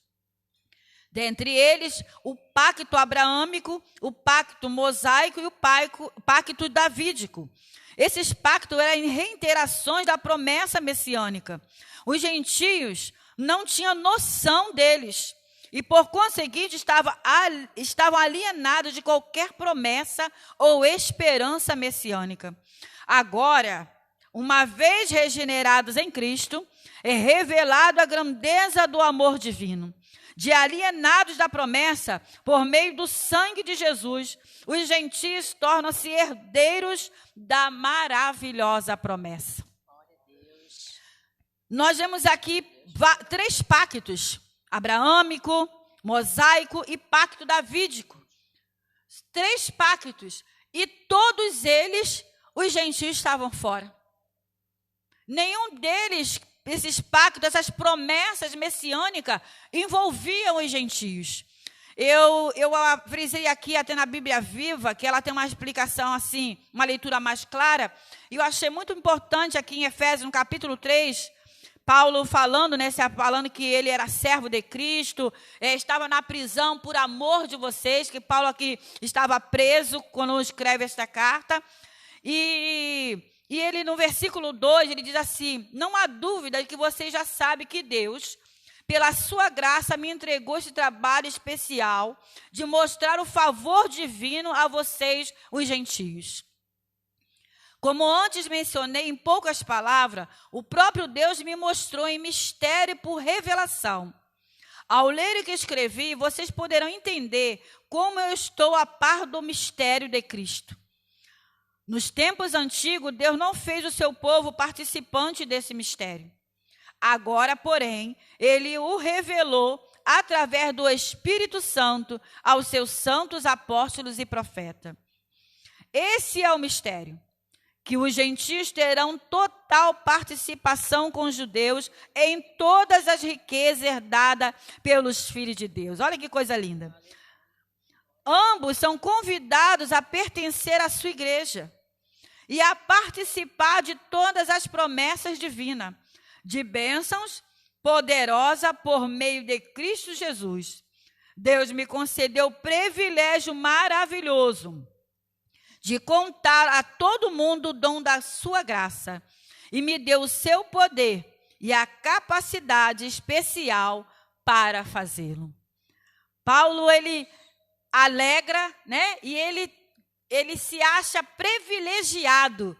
Dentre eles, o pacto abraâmico, o pacto mosaico e o pacto davídico. Esses pactos eram reiterações da promessa messiânica. Os gentios não tinham noção deles e, por conseguinte, estavam alienados de qualquer promessa ou esperança messiânica. Agora, uma vez regenerados em Cristo, é revelado a grandeza do amor divino. De alienados da promessa, por meio do sangue de Jesus, os gentios tornam-se herdeiros da maravilhosa promessa. Nós vemos aqui 3 pactos, abraâmico, mosaico e pacto davídico. 3 pactos, e todos eles, os gentios estavam fora. Nenhum deles, esses pactos, essas promessas messiânicas, envolviam os gentios. Eu frisei aqui até na Bíblia Viva, que ela tem uma explicação assim, uma leitura mais clara, e eu achei muito importante aqui em Efésios, no capítulo 3, Paulo falando que ele era servo de Cristo, estava na prisão por amor de vocês, que Paulo aqui estava preso quando escreve esta carta, e ele, no versículo 2, ele diz assim, não há dúvida de que vocês já sabem que Deus, pela sua graça, me entregou esse trabalho especial de mostrar o favor divino a vocês, os gentios. Como antes mencionei em poucas palavras, o próprio Deus me mostrou em mistério por revelação. Ao ler o que escrevi, vocês poderão entender como eu estou a par do mistério de Cristo. Nos tempos antigos, Deus não fez o seu povo participante desse mistério. Agora, porém, Ele o revelou através do Espírito Santo aos seus santos apóstolos e profetas. Esse é o mistério, que os gentios terão total participação com os judeus em todas as riquezas herdadas pelos filhos de Deus. Olha que coisa linda. Ambos são convidados a pertencer à sua igreja e a participar de todas as promessas divinas, de bênçãos poderosa por meio de Cristo Jesus. Deus me concedeu o privilégio maravilhoso de contar a todo mundo o dom da sua graça e me deu o seu poder e a capacidade especial para fazê-lo. Paulo, ele alegra, né? E ele se acha privilegiado,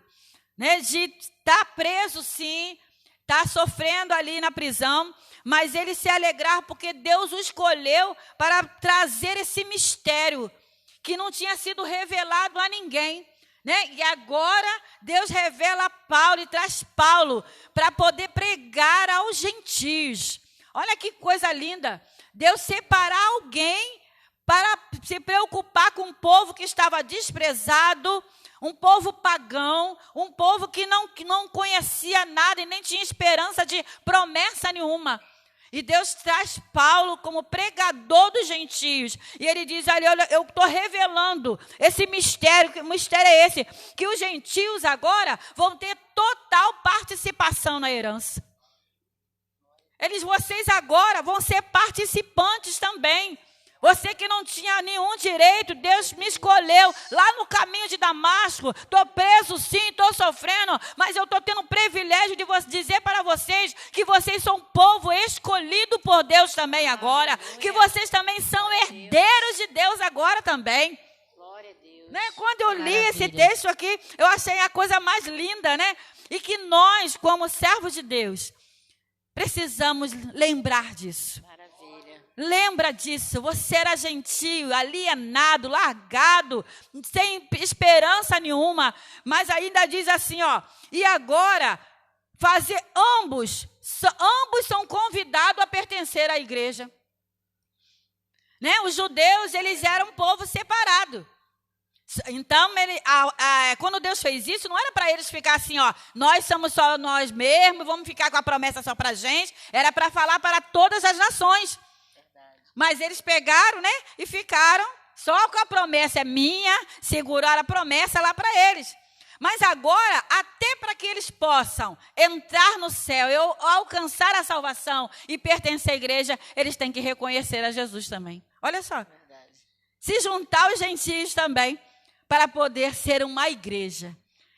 né? De estar preso, sim, estar sofrendo ali na prisão, mas ele se alegrar porque Deus o escolheu para trazer esse mistério que não tinha sido revelado a ninguém, né? E agora Deus revela a Paulo e traz Paulo para poder pregar aos gentios. Olha que coisa linda. Deus separar alguém para se preocupar com um povo que estava desprezado, um povo pagão, um povo que não conhecia nada e nem tinha esperança de promessa nenhuma. E Deus traz Paulo como pregador dos gentios. E ele diz, olha, eu estou revelando esse mistério. Que mistério é esse? Que os gentios agora vão ter total participação na herança. Vocês agora vão ser participantes também. Você que não tinha nenhum direito, Deus me escolheu lá no caminho de Damasco. Estou preso sim, estou sofrendo, mas eu estou tendo o privilégio de dizer para vocês que vocês são um povo escolhido por Deus também agora. Que vocês também são herdeiros de Deus agora também. Glória a Deus. Né? Quando eu li esse texto aqui, eu achei a coisa mais linda, né? E que nós, como servos de Deus, precisamos lembrar disso. Lembra disso, você era gentio, alienado, largado, sem esperança nenhuma, mas ainda diz assim, ó, e agora ambos são convidados a pertencer à igreja. Né? Os judeus, eles eram um povo separado. Então, quando Deus fez isso, não era para eles ficar assim, ó, nós somos só nós mesmos, vamos ficar com a promessa só para a gente, era para falar para todas as nações. Mas eles pegaram, né, e ficaram só com a promessa é minha, seguraram a promessa lá para eles. Mas agora, até para que eles possam entrar no céu, alcançar a salvação e pertencer à igreja, eles têm que reconhecer a Jesus também. Olha só. Se juntar aos gentios também, para poder ser uma igreja.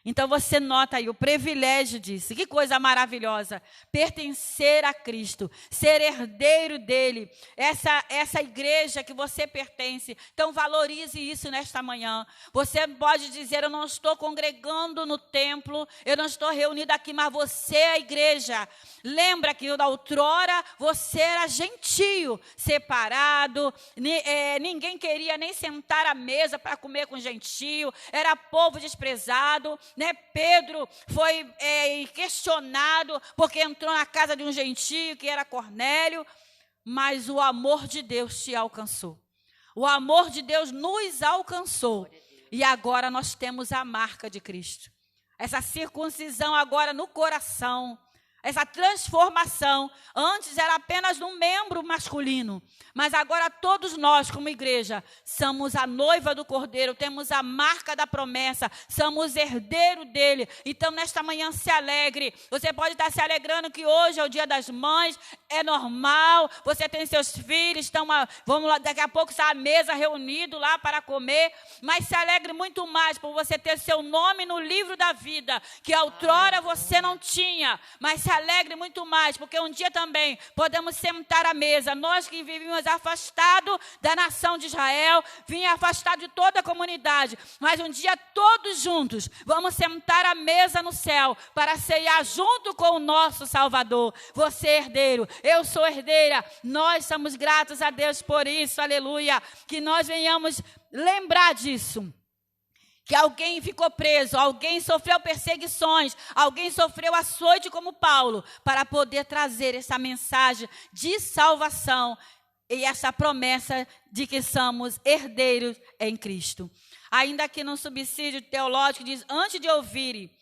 Então você nota aí o privilégio disso. Que coisa maravilhosa. Pertencer a Cristo. Ser herdeiro dele. Essa igreja que você pertence. Então valorize isso nesta manhã. Você pode dizer, eu não estou congregando no templo. Eu não estou reunido aqui, mas você é a igreja. Lembra que da outrora você era gentio. Separado. Ninguém queria nem sentar à mesa para comer com gentio. Era povo desprezado. Né? Pedro foi questionado porque entrou na casa de um gentio que era Cornélio, mas o amor de Deus te alcançou. O amor de Deus nos alcançou. E agora nós temos a marca de Cristo. Essa circuncisão agora no coração. Essa transformação, antes era apenas um membro masculino, mas agora todos nós, como igreja, somos a noiva do Cordeiro, temos a marca da promessa, somos herdeiro dele. Então, nesta manhã, se alegre. Você pode estar se alegrando que hoje é o Dia das Mães, é normal, você tem seus filhos, vamos lá, daqui a pouco está a mesa reunido lá para comer, mas se alegre muito mais por você ter seu nome no livro da vida, que outrora você não tinha, mas se alegre muito mais, porque um dia também podemos sentar à mesa, nós que vivíamos afastados da nação de Israel, vinha afastado de toda a comunidade, mas um dia todos juntos vamos sentar à mesa no céu para ceiar junto com o nosso Salvador. Você é herdeiro, eu sou herdeira, nós somos gratos a Deus por isso, aleluia, que nós venhamos lembrar disso. Que alguém ficou preso, alguém sofreu perseguições, alguém sofreu açoite como Paulo, para poder trazer essa mensagem de salvação e essa promessa de que somos herdeiros em Cristo. Ainda aqui no subsídio teológico diz, antes de ouvirem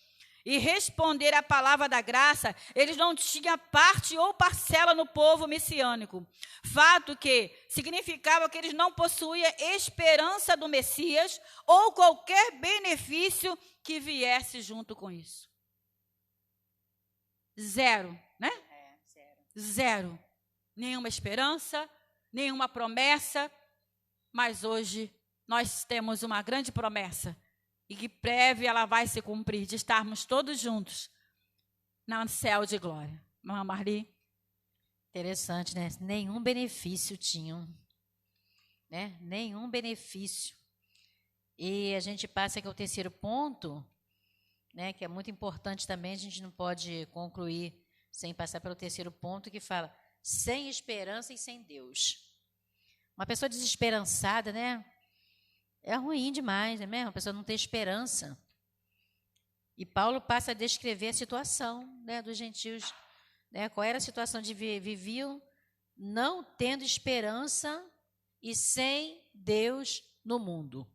e responder à palavra da graça, eles não tinham parte ou parcela no povo messiânico. Fato que significava que eles não possuíam esperança do Messias ou qualquer benefício que viesse junto com isso. Zero, né? Zero. Nenhuma esperança, nenhuma promessa, mas hoje nós temos uma grande promessa. E que breve ela vai se cumprir, de estarmos todos juntos no céu de glória. Irmã Marli? Interessante, né? Nenhum benefício tinham. Né? Nenhum benefício. E a gente passa aqui ao terceiro ponto, né, que é muito importante também, a gente não pode concluir sem passar pelo terceiro ponto, que fala, sem esperança e sem Deus. Uma pessoa desesperançada, né? É ruim demais, não é mesmo? A pessoa não tem esperança. E Paulo passa a descrever a situação, né, dos gentios. Né? Qual era a situação de viviam não tendo esperança e sem Deus no mundo.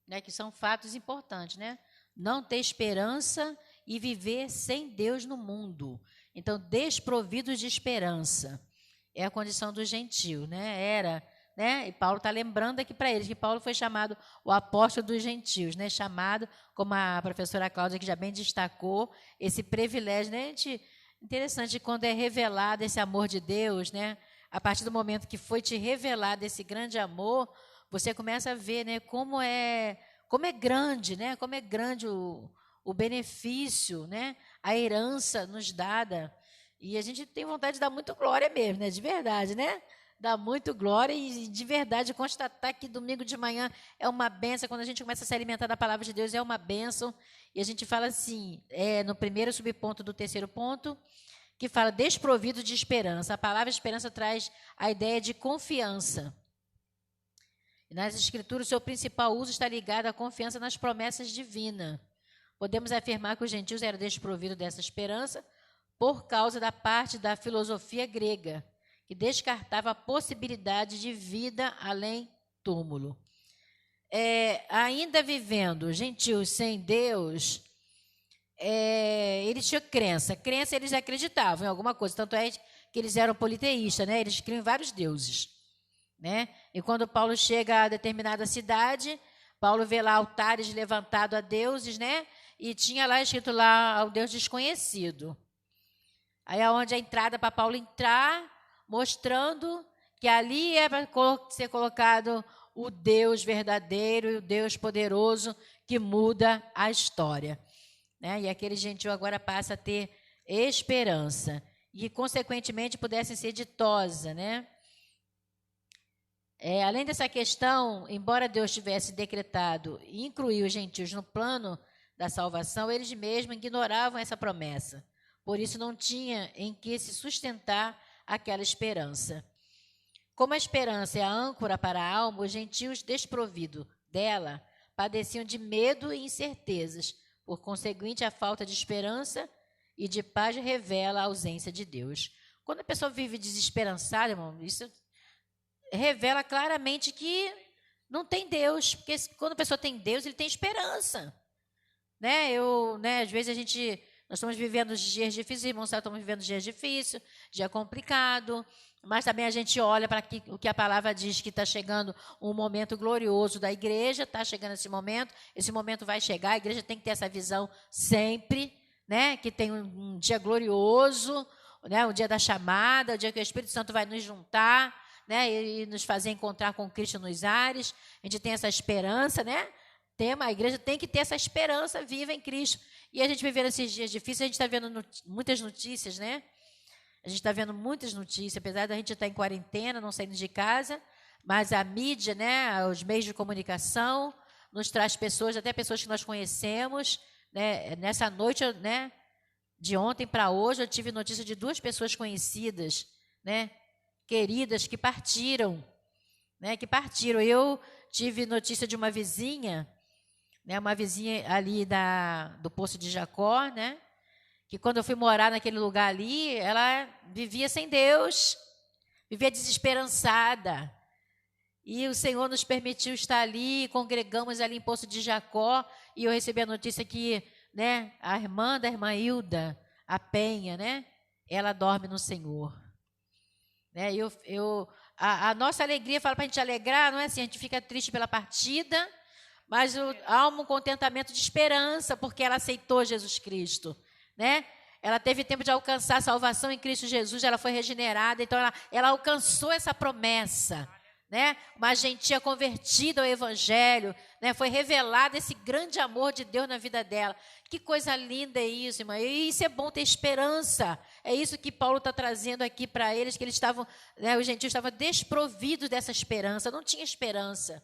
Né, que são fatos importantes, né? Não ter esperança e viver sem Deus no mundo. Então, desprovidos de esperança. É a condição do gentio, né? Era, né? E Paulo está lembrando aqui para eles que Paulo foi chamado o apóstolo dos gentios, né? Chamado, como a professora Cláudia que já bem destacou, esse privilégio, né? Interessante quando é revelado esse amor de Deus, né? A partir do momento que foi te revelado esse grande amor, você começa a ver, né? Como é grande, né? Como é grande o benefício, né? A herança nos dada. E a gente tem vontade de dar muito glória mesmo, né? De verdade, né? Dar muito glória e de verdade constatar que domingo de manhã é uma bênção. Quando a gente começa a se alimentar da palavra de Deus, é uma bênção. E a gente fala assim, no primeiro subponto do terceiro ponto, que fala desprovido de esperança. A palavra esperança traz a ideia de confiança. E nas Escrituras, o seu principal uso está ligado à confiança nas promessas divinas. Podemos afirmar que os gentios eram desprovidos dessa esperança por causa da parte da filosofia grega, que descartava a possibilidade de vida além túmulo. Ainda vivendo gentios sem Deus, eles tinham crença. Crença, eles acreditavam em alguma coisa. Tanto é que eles eram politeístas, né? Eles criam vários deuses, né? E quando Paulo chega a determinada cidade, Paulo vê lá altares levantados a deuses, né? E tinha lá escrito lá ao Deus desconhecido. Aí é onde a entrada para Paulo entrar, mostrando que ali é para ser colocado o Deus verdadeiro e o Deus poderoso que muda a história. Né? E aquele gentio agora passa a ter esperança e, consequentemente, pudesse ser ditosa, né? Além dessa questão, embora Deus tivesse decretado incluir os gentios no plano da salvação, eles mesmos ignoravam essa promessa. Por isso, não tinha em que se sustentar aquela esperança. Como a esperança é a âncora para a alma, os gentios desprovidos dela padeciam de medo e incertezas. Por conseguinte, a falta de esperança e de paz revela a ausência de Deus. Quando a pessoa vive desesperançada, irmão, isso revela claramente que não tem Deus, porque quando a pessoa tem Deus, ele tem esperança. Né? Às vezes nós estamos vivendo dias difíceis, irmãos, estamos vivendo dias difíceis, dia complicado, mas também a gente olha para o que a palavra diz, que está chegando um momento glorioso da igreja, está chegando esse momento vai chegar, a igreja tem que ter essa visão sempre, né? Que tem um dia glorioso, né? O dia da chamada, o dia que o Espírito Santo vai nos juntar, né? E nos fazer encontrar com Cristo nos ares. A gente tem essa esperança, né? A igreja tem que ter essa esperança viva em Cristo. E a gente vivendo esses dias difíceis, a gente está vendo muitas notícias, né? A gente está vendo muitas notícias, apesar da gente estar em quarentena, não saindo de casa, mas a mídia, né? Os meios de comunicação nos traz pessoas, até pessoas que nós conhecemos, né? Nessa noite, né? De ontem para hoje, eu tive notícia de 2 pessoas conhecidas, né? Queridas, que partiram, né? Eu tive notícia de uma vizinha, né? Uma vizinha ali do Poço de Jacó, né? Que quando eu fui morar naquele lugar ali, ela vivia sem Deus, vivia desesperançada. E o Senhor nos permitiu estar ali, congregamos ali em Poço de Jacó, e eu recebi a notícia que, né? A irmã da irmã Hilda, a Penha, né? Ela dorme no Senhor. Né? A nossa alegria, fala para a gente alegrar, não é assim, a gente fica triste pela partida, mas há um contentamento de esperança, porque ela aceitou Jesus Cristo, né? Ela teve tempo de alcançar a salvação em Cristo Jesus, ela foi regenerada, então ela alcançou essa promessa, né? Uma gentia convertida ao Evangelho, né? Foi revelado esse grande amor de Deus na vida dela. Que coisa linda é isso, irmã. E isso é bom ter esperança. É isso que Paulo está trazendo aqui para eles, que eles estavam, né, os gentios estavam desprovidos dessa esperança, não tinha esperança.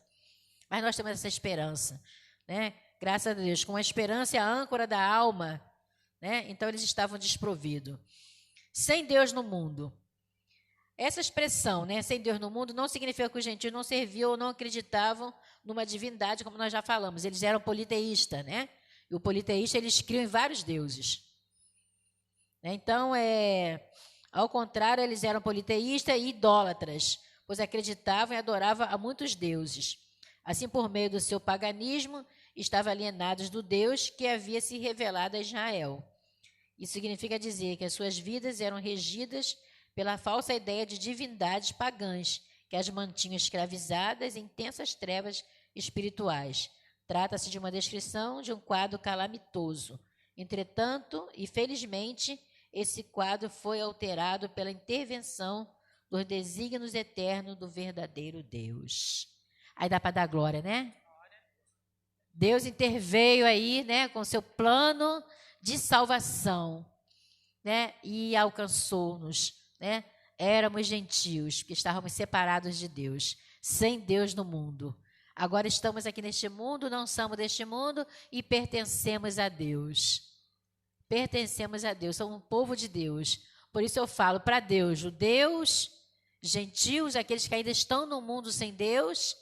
Mas nós temos essa esperança, né? Graças a Deus, com a esperança é a âncora da alma, né? Então eles estavam desprovidos. Sem Deus no mundo. Essa expressão, né, sem Deus no mundo, não significa que os gentios não serviam ou não acreditavam numa divindade, como nós já falamos. Eles eram politeístas, né? E o politeísta, eles criam em vários deuses. Então, Ao contrário, eles eram politeístas e idólatras, pois acreditavam e adoravam a muitos deuses. Assim, por meio do seu paganismo, estavam alienados do Deus que havia se revelado a Israel. Isso significa dizer que as suas vidas eram regidas pela falsa ideia de divindades pagãs, que as mantinham escravizadas em intensas trevas espirituais. Trata-se de uma descrição de um quadro calamitoso. Entretanto, e felizmente, esse quadro foi alterado pela intervenção dos desígnios eternos do verdadeiro Deus. Aí dá para dar glória, né? Deus interveio aí, né, com seu plano de salvação, né, e alcançou-nos, né? Éramos gentios, que estávamos separados de Deus, sem Deus no mundo. Agora estamos aqui neste mundo, não somos deste mundo e pertencemos a Deus. Pertencemos a Deus, somos um povo de Deus. Por isso eu falo para Deus, judeus, gentios, aqueles que ainda estão no mundo sem Deus,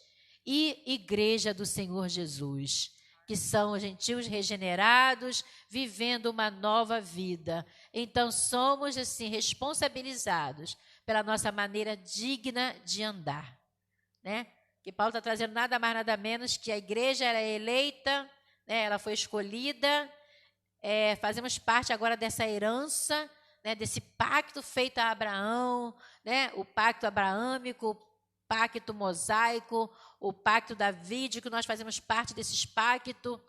e igreja do Senhor Jesus, que são gentios regenerados, vivendo uma nova vida. Então somos assim responsabilizados pela nossa maneira digna de andar, né? Que Paulo está trazendo nada mais, nada menos que a igreja era eleita, né? Ela foi escolhida, fazemos parte agora dessa herança, né? Desse pacto feito a Abraão, né? O pacto abraâmico, o pacto mosaico, o pacto davídico, nós fazemos parte desses pactos.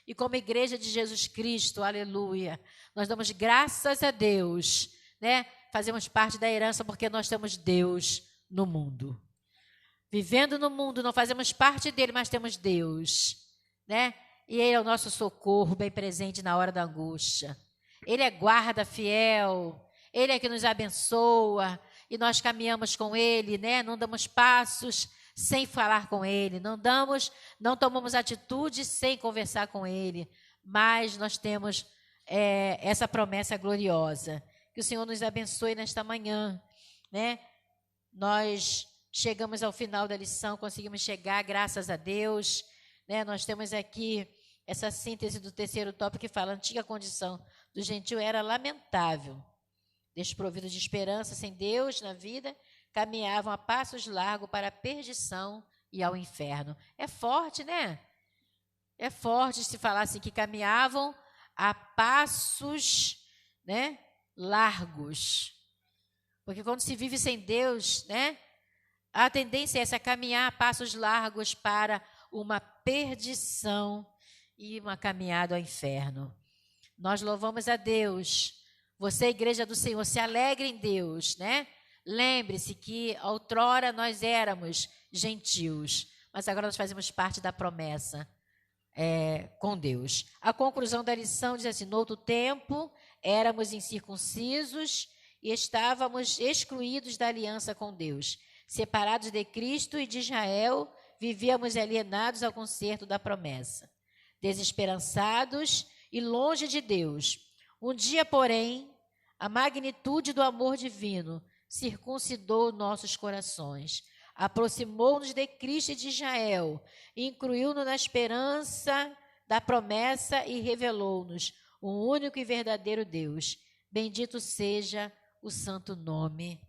E como igreja de Jesus Cristo, aleluia, nós damos graças a Deus, né? Fazemos parte da herança porque nós temos Deus no mundo. Vivendo no mundo, não fazemos parte dele, mas temos Deus, né? E ele é o nosso socorro, bem presente na hora da angústia. Ele é guarda fiel, ele é que nos abençoa, e nós caminhamos com ele, né? Não damos passos sem falar com ele, não tomamos atitude sem conversar com ele, mas nós temos essa promessa gloriosa. Que o Senhor nos abençoe nesta manhã, né? Nós chegamos ao final da lição, conseguimos chegar, graças a Deus, né? Nós temos aqui essa síntese do terceiro tópico que fala: a antiga condição do gentio era lamentável, desprovido de esperança, sem Deus na vida, caminhavam a passos largos para a perdição e ao inferno. É forte, né? É forte se falar assim, que caminhavam a passos, né, largos. Porque quando se vive sem Deus, né, a tendência é essa, caminhar a passos largos para uma perdição e uma caminhada ao inferno. Nós louvamos a Deus. Você, igreja do Senhor, se alegre em Deus, né? Lembre-se que outrora nós éramos gentios, mas agora nós fazemos parte da promessa com Deus. A conclusão da lição diz assim: no outro tempo éramos incircuncisos e estávamos excluídos da aliança com Deus. Separados de Cristo e de Israel, vivíamos alienados ao concerto da promessa. Desesperançados e longe de Deus. Um dia, porém, a magnitude do amor divino circuncidou nossos corações, aproximou-nos de Cristo e de Israel, incluiu-nos na esperança da promessa e revelou-nos o único e verdadeiro Deus. Bendito seja o santo nome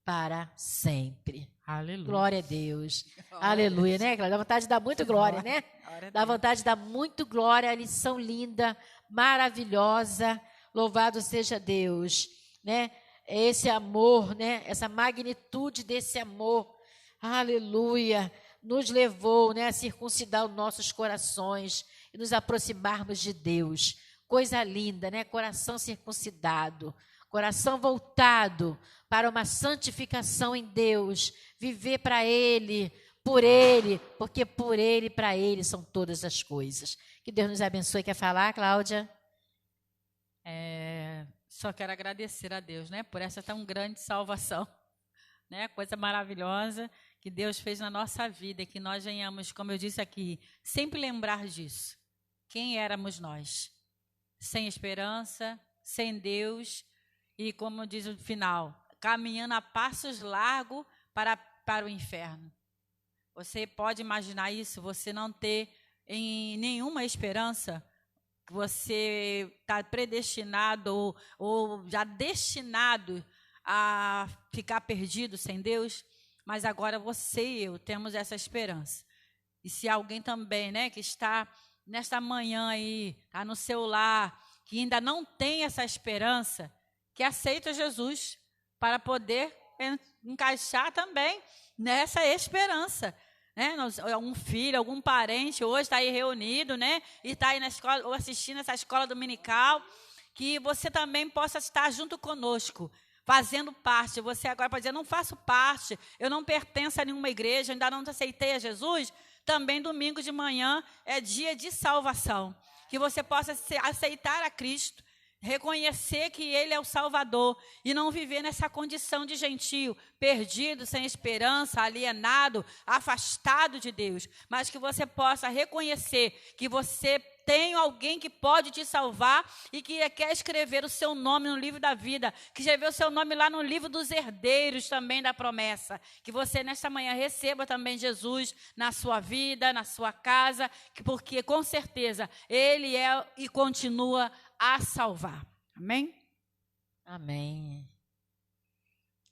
para sempre. Aleluia. Glória a Deus. Aleluia, né? Dá vontade de dar muito glória, né? Dá vontade de dar muito glória. A lição linda, maravilhosa. Louvado seja Deus, né? Esse amor, né? Essa magnitude desse amor, aleluia, nos levou, né, a circuncidar os nossos corações e nos aproximarmos de Deus. Coisa linda, né? Coração circuncidado, coração voltado para uma santificação em Deus, viver para Ele, porque por Ele e para Ele são todas as coisas. Que Deus nos abençoe. Quer falar, Cláudia? Só quero agradecer a Deus, né, por essa tão grande salvação, né, coisa maravilhosa que Deus fez na nossa vida, e que nós venhamos, como eu disse aqui, sempre lembrar disso. Quem éramos nós? Sem esperança, sem Deus, e como diz o final, caminhando a passos largos para o inferno. Você pode imaginar isso? Você não ter em nenhuma esperança? Você está predestinado ou já destinado a ficar perdido sem Deus, mas agora você e eu temos essa esperança. E se alguém também, né, que está nesta manhã aí, está no seu lar, que ainda não tem essa esperança, que aceita Jesus para poder encaixar também nessa esperança, né? Um filho, algum parente hoje está aí reunido, né? E está aí na escola, ou assistindo essa escola dominical, que você também possa estar junto conosco, fazendo parte. Você agora pode dizer, não faço parte, eu não pertenço a nenhuma igreja, ainda não aceitei a Jesus. Também domingo de manhã é dia de salvação, que você possa aceitar a Cristo, reconhecer que Ele é o Salvador e não viver nessa condição de gentio, perdido, sem esperança, alienado, afastado de Deus, mas que você possa reconhecer que você tem alguém que pode te salvar e que quer escrever o seu nome no livro da vida, que escreveu o seu nome lá no livro dos herdeiros também da promessa. Que você nesta manhã receba também Jesus na sua vida, na sua casa, porque com certeza Ele é e continua a salvar. Amém? Amém.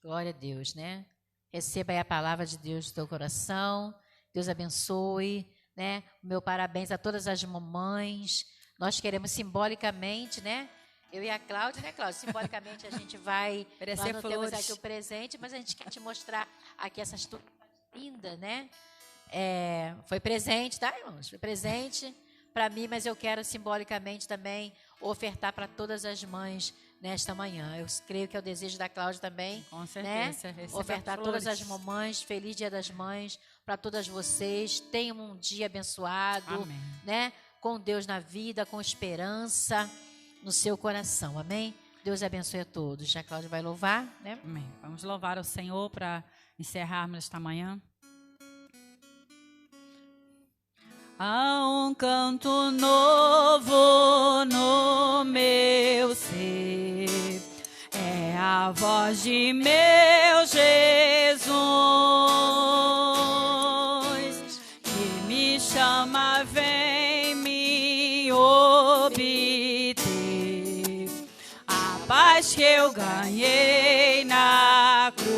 Glória a Deus, né? Receba aí a palavra de Deus no teu coração. Deus abençoe, né? Meu parabéns a todas as mamães. Nós queremos simbolicamente, né? Eu e a Cláudia, né, Cláudia? Simbolicamente a gente vai... Nós não temos aqui o presente, mas a gente quer te mostrar aqui essas tuas lindas, né? Foi presente, tá, irmãos? Foi presente para mim, mas eu quero simbolicamente também ofertar para todas as mães nesta manhã. Eu creio que é o desejo da Cláudia também. Com certeza. Né? Ofertar todas as mamães, feliz Dia das Mães para todas vocês. Tenham um dia abençoado, amém, né? Com Deus na vida, com esperança no seu coração. Amém? Deus abençoe a todos. A Cláudia vai louvar, né? Amém. Vamos louvar o Senhor para encerrarmos esta manhã. Há um canto novo no meu ser, é a voz de meu Jesus, que me chama, vem me obter, a paz que eu ganhei na cruz.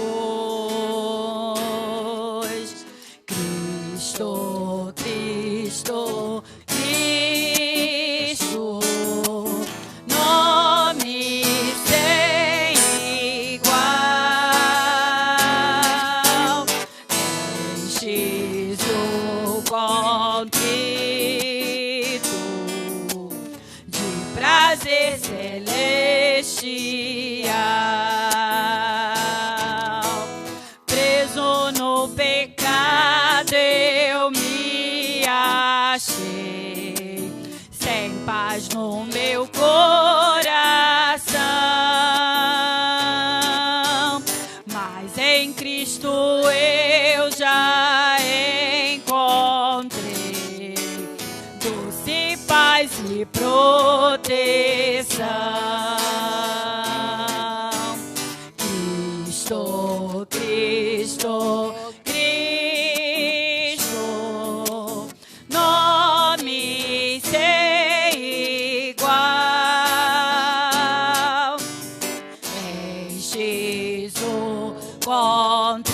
Cristo, nome sem igual, enches o contrito de prazer celestial. Preso no pecado eu me achei, sem paz no meu coração, mas em Cristo eu já encontrei doce paz e proteção. Cristo, nome sem igual, enches o contrito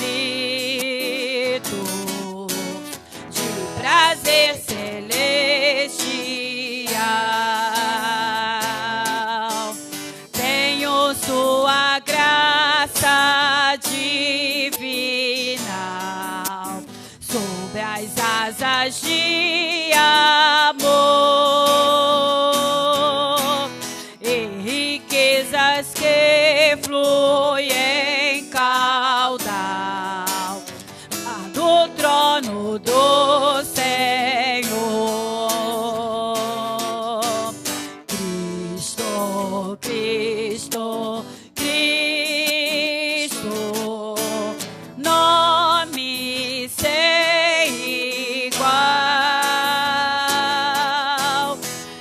de prazer celestial. Tenho sua graça divina sob as asas de amor, e riquezas que fluem em caudal do trono do Senhor. Cristo, nome sem igual,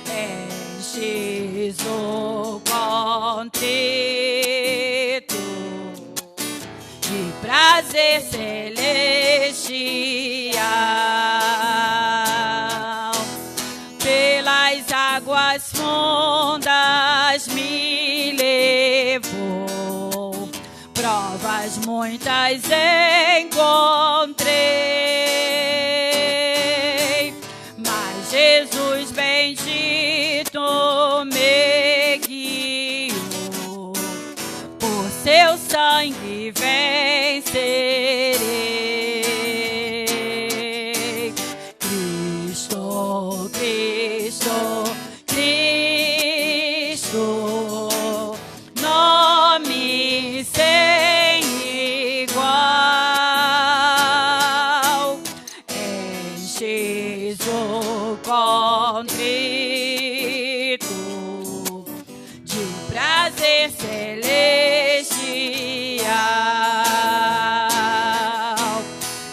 enches o contrito de prazer celestial. Pelas águas fundas me levou, muitas encontrei, mas Jesus bendito me guiou, por seu sangue vencerei. Cristo, Cristo, Cristo, nome sem igual, enches o contrito de prazer celestial.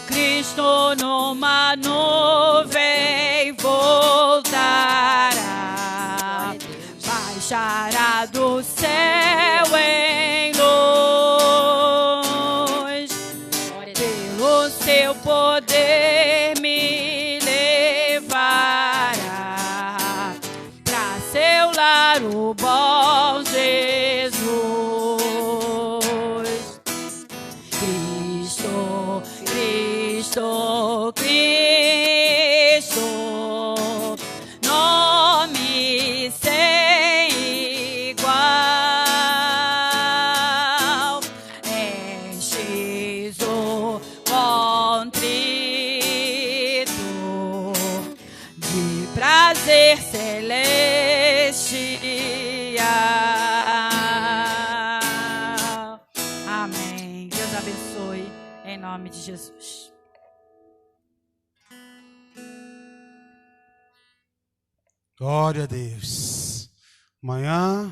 Cristo numa nuvem voltará, baixará do céu em luz, pelo seu poder me levará pra seu lar, o bom Jesus. Cristo, Cristo, Cristo, nome sem igual, enches o contrito de prazer celestial. Amém. Deus abençoe, em nome de Jesus. Glória a Deus. Manhã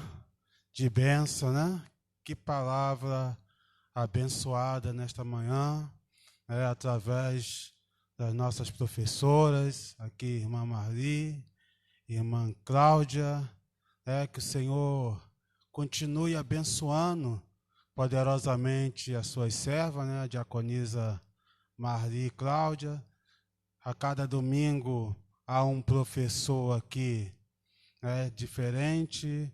de bênção, né? Que palavra abençoada nesta manhã, né? Através das nossas professoras, aqui, irmã Marli, irmã Cláudia, que o Senhor continue abençoando poderosamente as suas servas, né? A diaconisa Marli e Cláudia. A cada domingo há um professor aqui, né, diferente,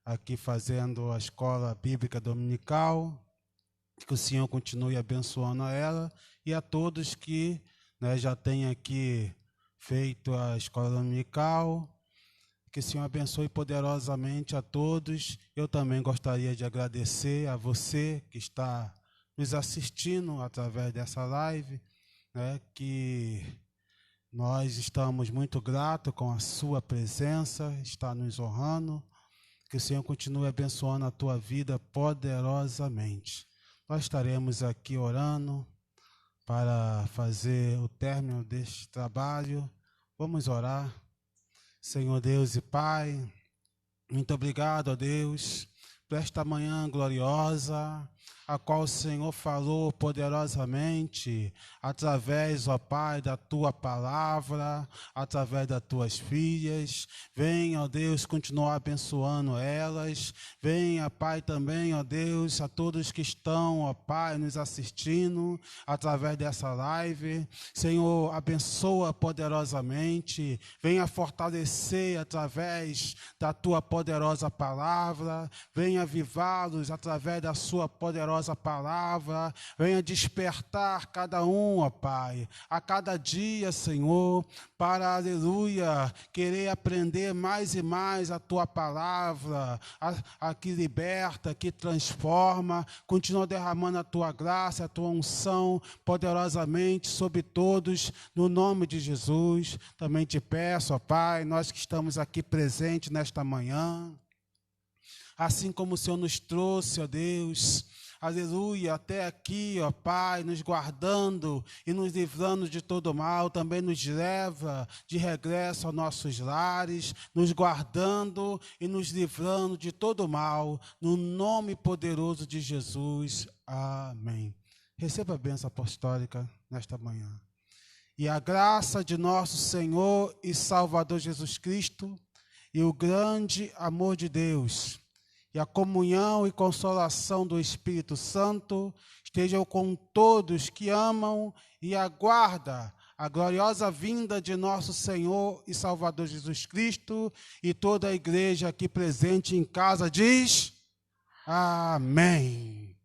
aqui fazendo a escola bíblica dominical. Que o Senhor continue abençoando a ela e a todos que, né, já têm aqui feito a escola dominical. Que o Senhor abençoe poderosamente a todos. Eu também gostaria de agradecer a você que está nos assistindo através dessa live, né, que nós estamos muito gratos com a sua presença, está nos honrando. Que o Senhor continue abençoando a tua vida poderosamente. Nós estaremos aqui orando para fazer o término deste trabalho. Vamos orar. Senhor Deus e Pai, muito obrigado, ó Deus, por esta manhã gloriosa, a qual o Senhor falou poderosamente, através, ó Pai, da Tua palavra, através das Tuas filhas. Venha, ó Deus, continuar abençoando elas. Venha, Pai, também, ó Deus, a todos que estão, ó Pai, nos assistindo, através dessa live. Senhor, abençoa poderosamente. Venha fortalecer através da Tua poderosa palavra. Venha avivá-los através da Sua poderosa palavra, venha despertar cada um, ó Pai, a cada dia, Senhor, para, aleluia, querer aprender mais e mais a Tua palavra, a que liberta, que transforma. Continua derramando a Tua graça, a Tua unção poderosamente sobre todos, no nome de Jesus. Também te peço, ó Pai, nós que estamos aqui presentes nesta manhã, assim como o Senhor nos trouxe, ó Deus, aleluia, até aqui, ó Pai, nos guardando e nos livrando de todo mal, também nos leva de regresso aos nossos lares, nos guardando e nos livrando de todo mal, no nome poderoso de Jesus. Amém. Receba a bênção apostólica nesta manhã. E a graça de nosso Senhor e Salvador Jesus Cristo e o grande amor de Deus e a comunhão e consolação do Espírito Santo estejam com todos que amam e aguardam a gloriosa vinda de nosso Senhor e Salvador Jesus Cristo, e toda a igreja aqui presente em casa diz amém.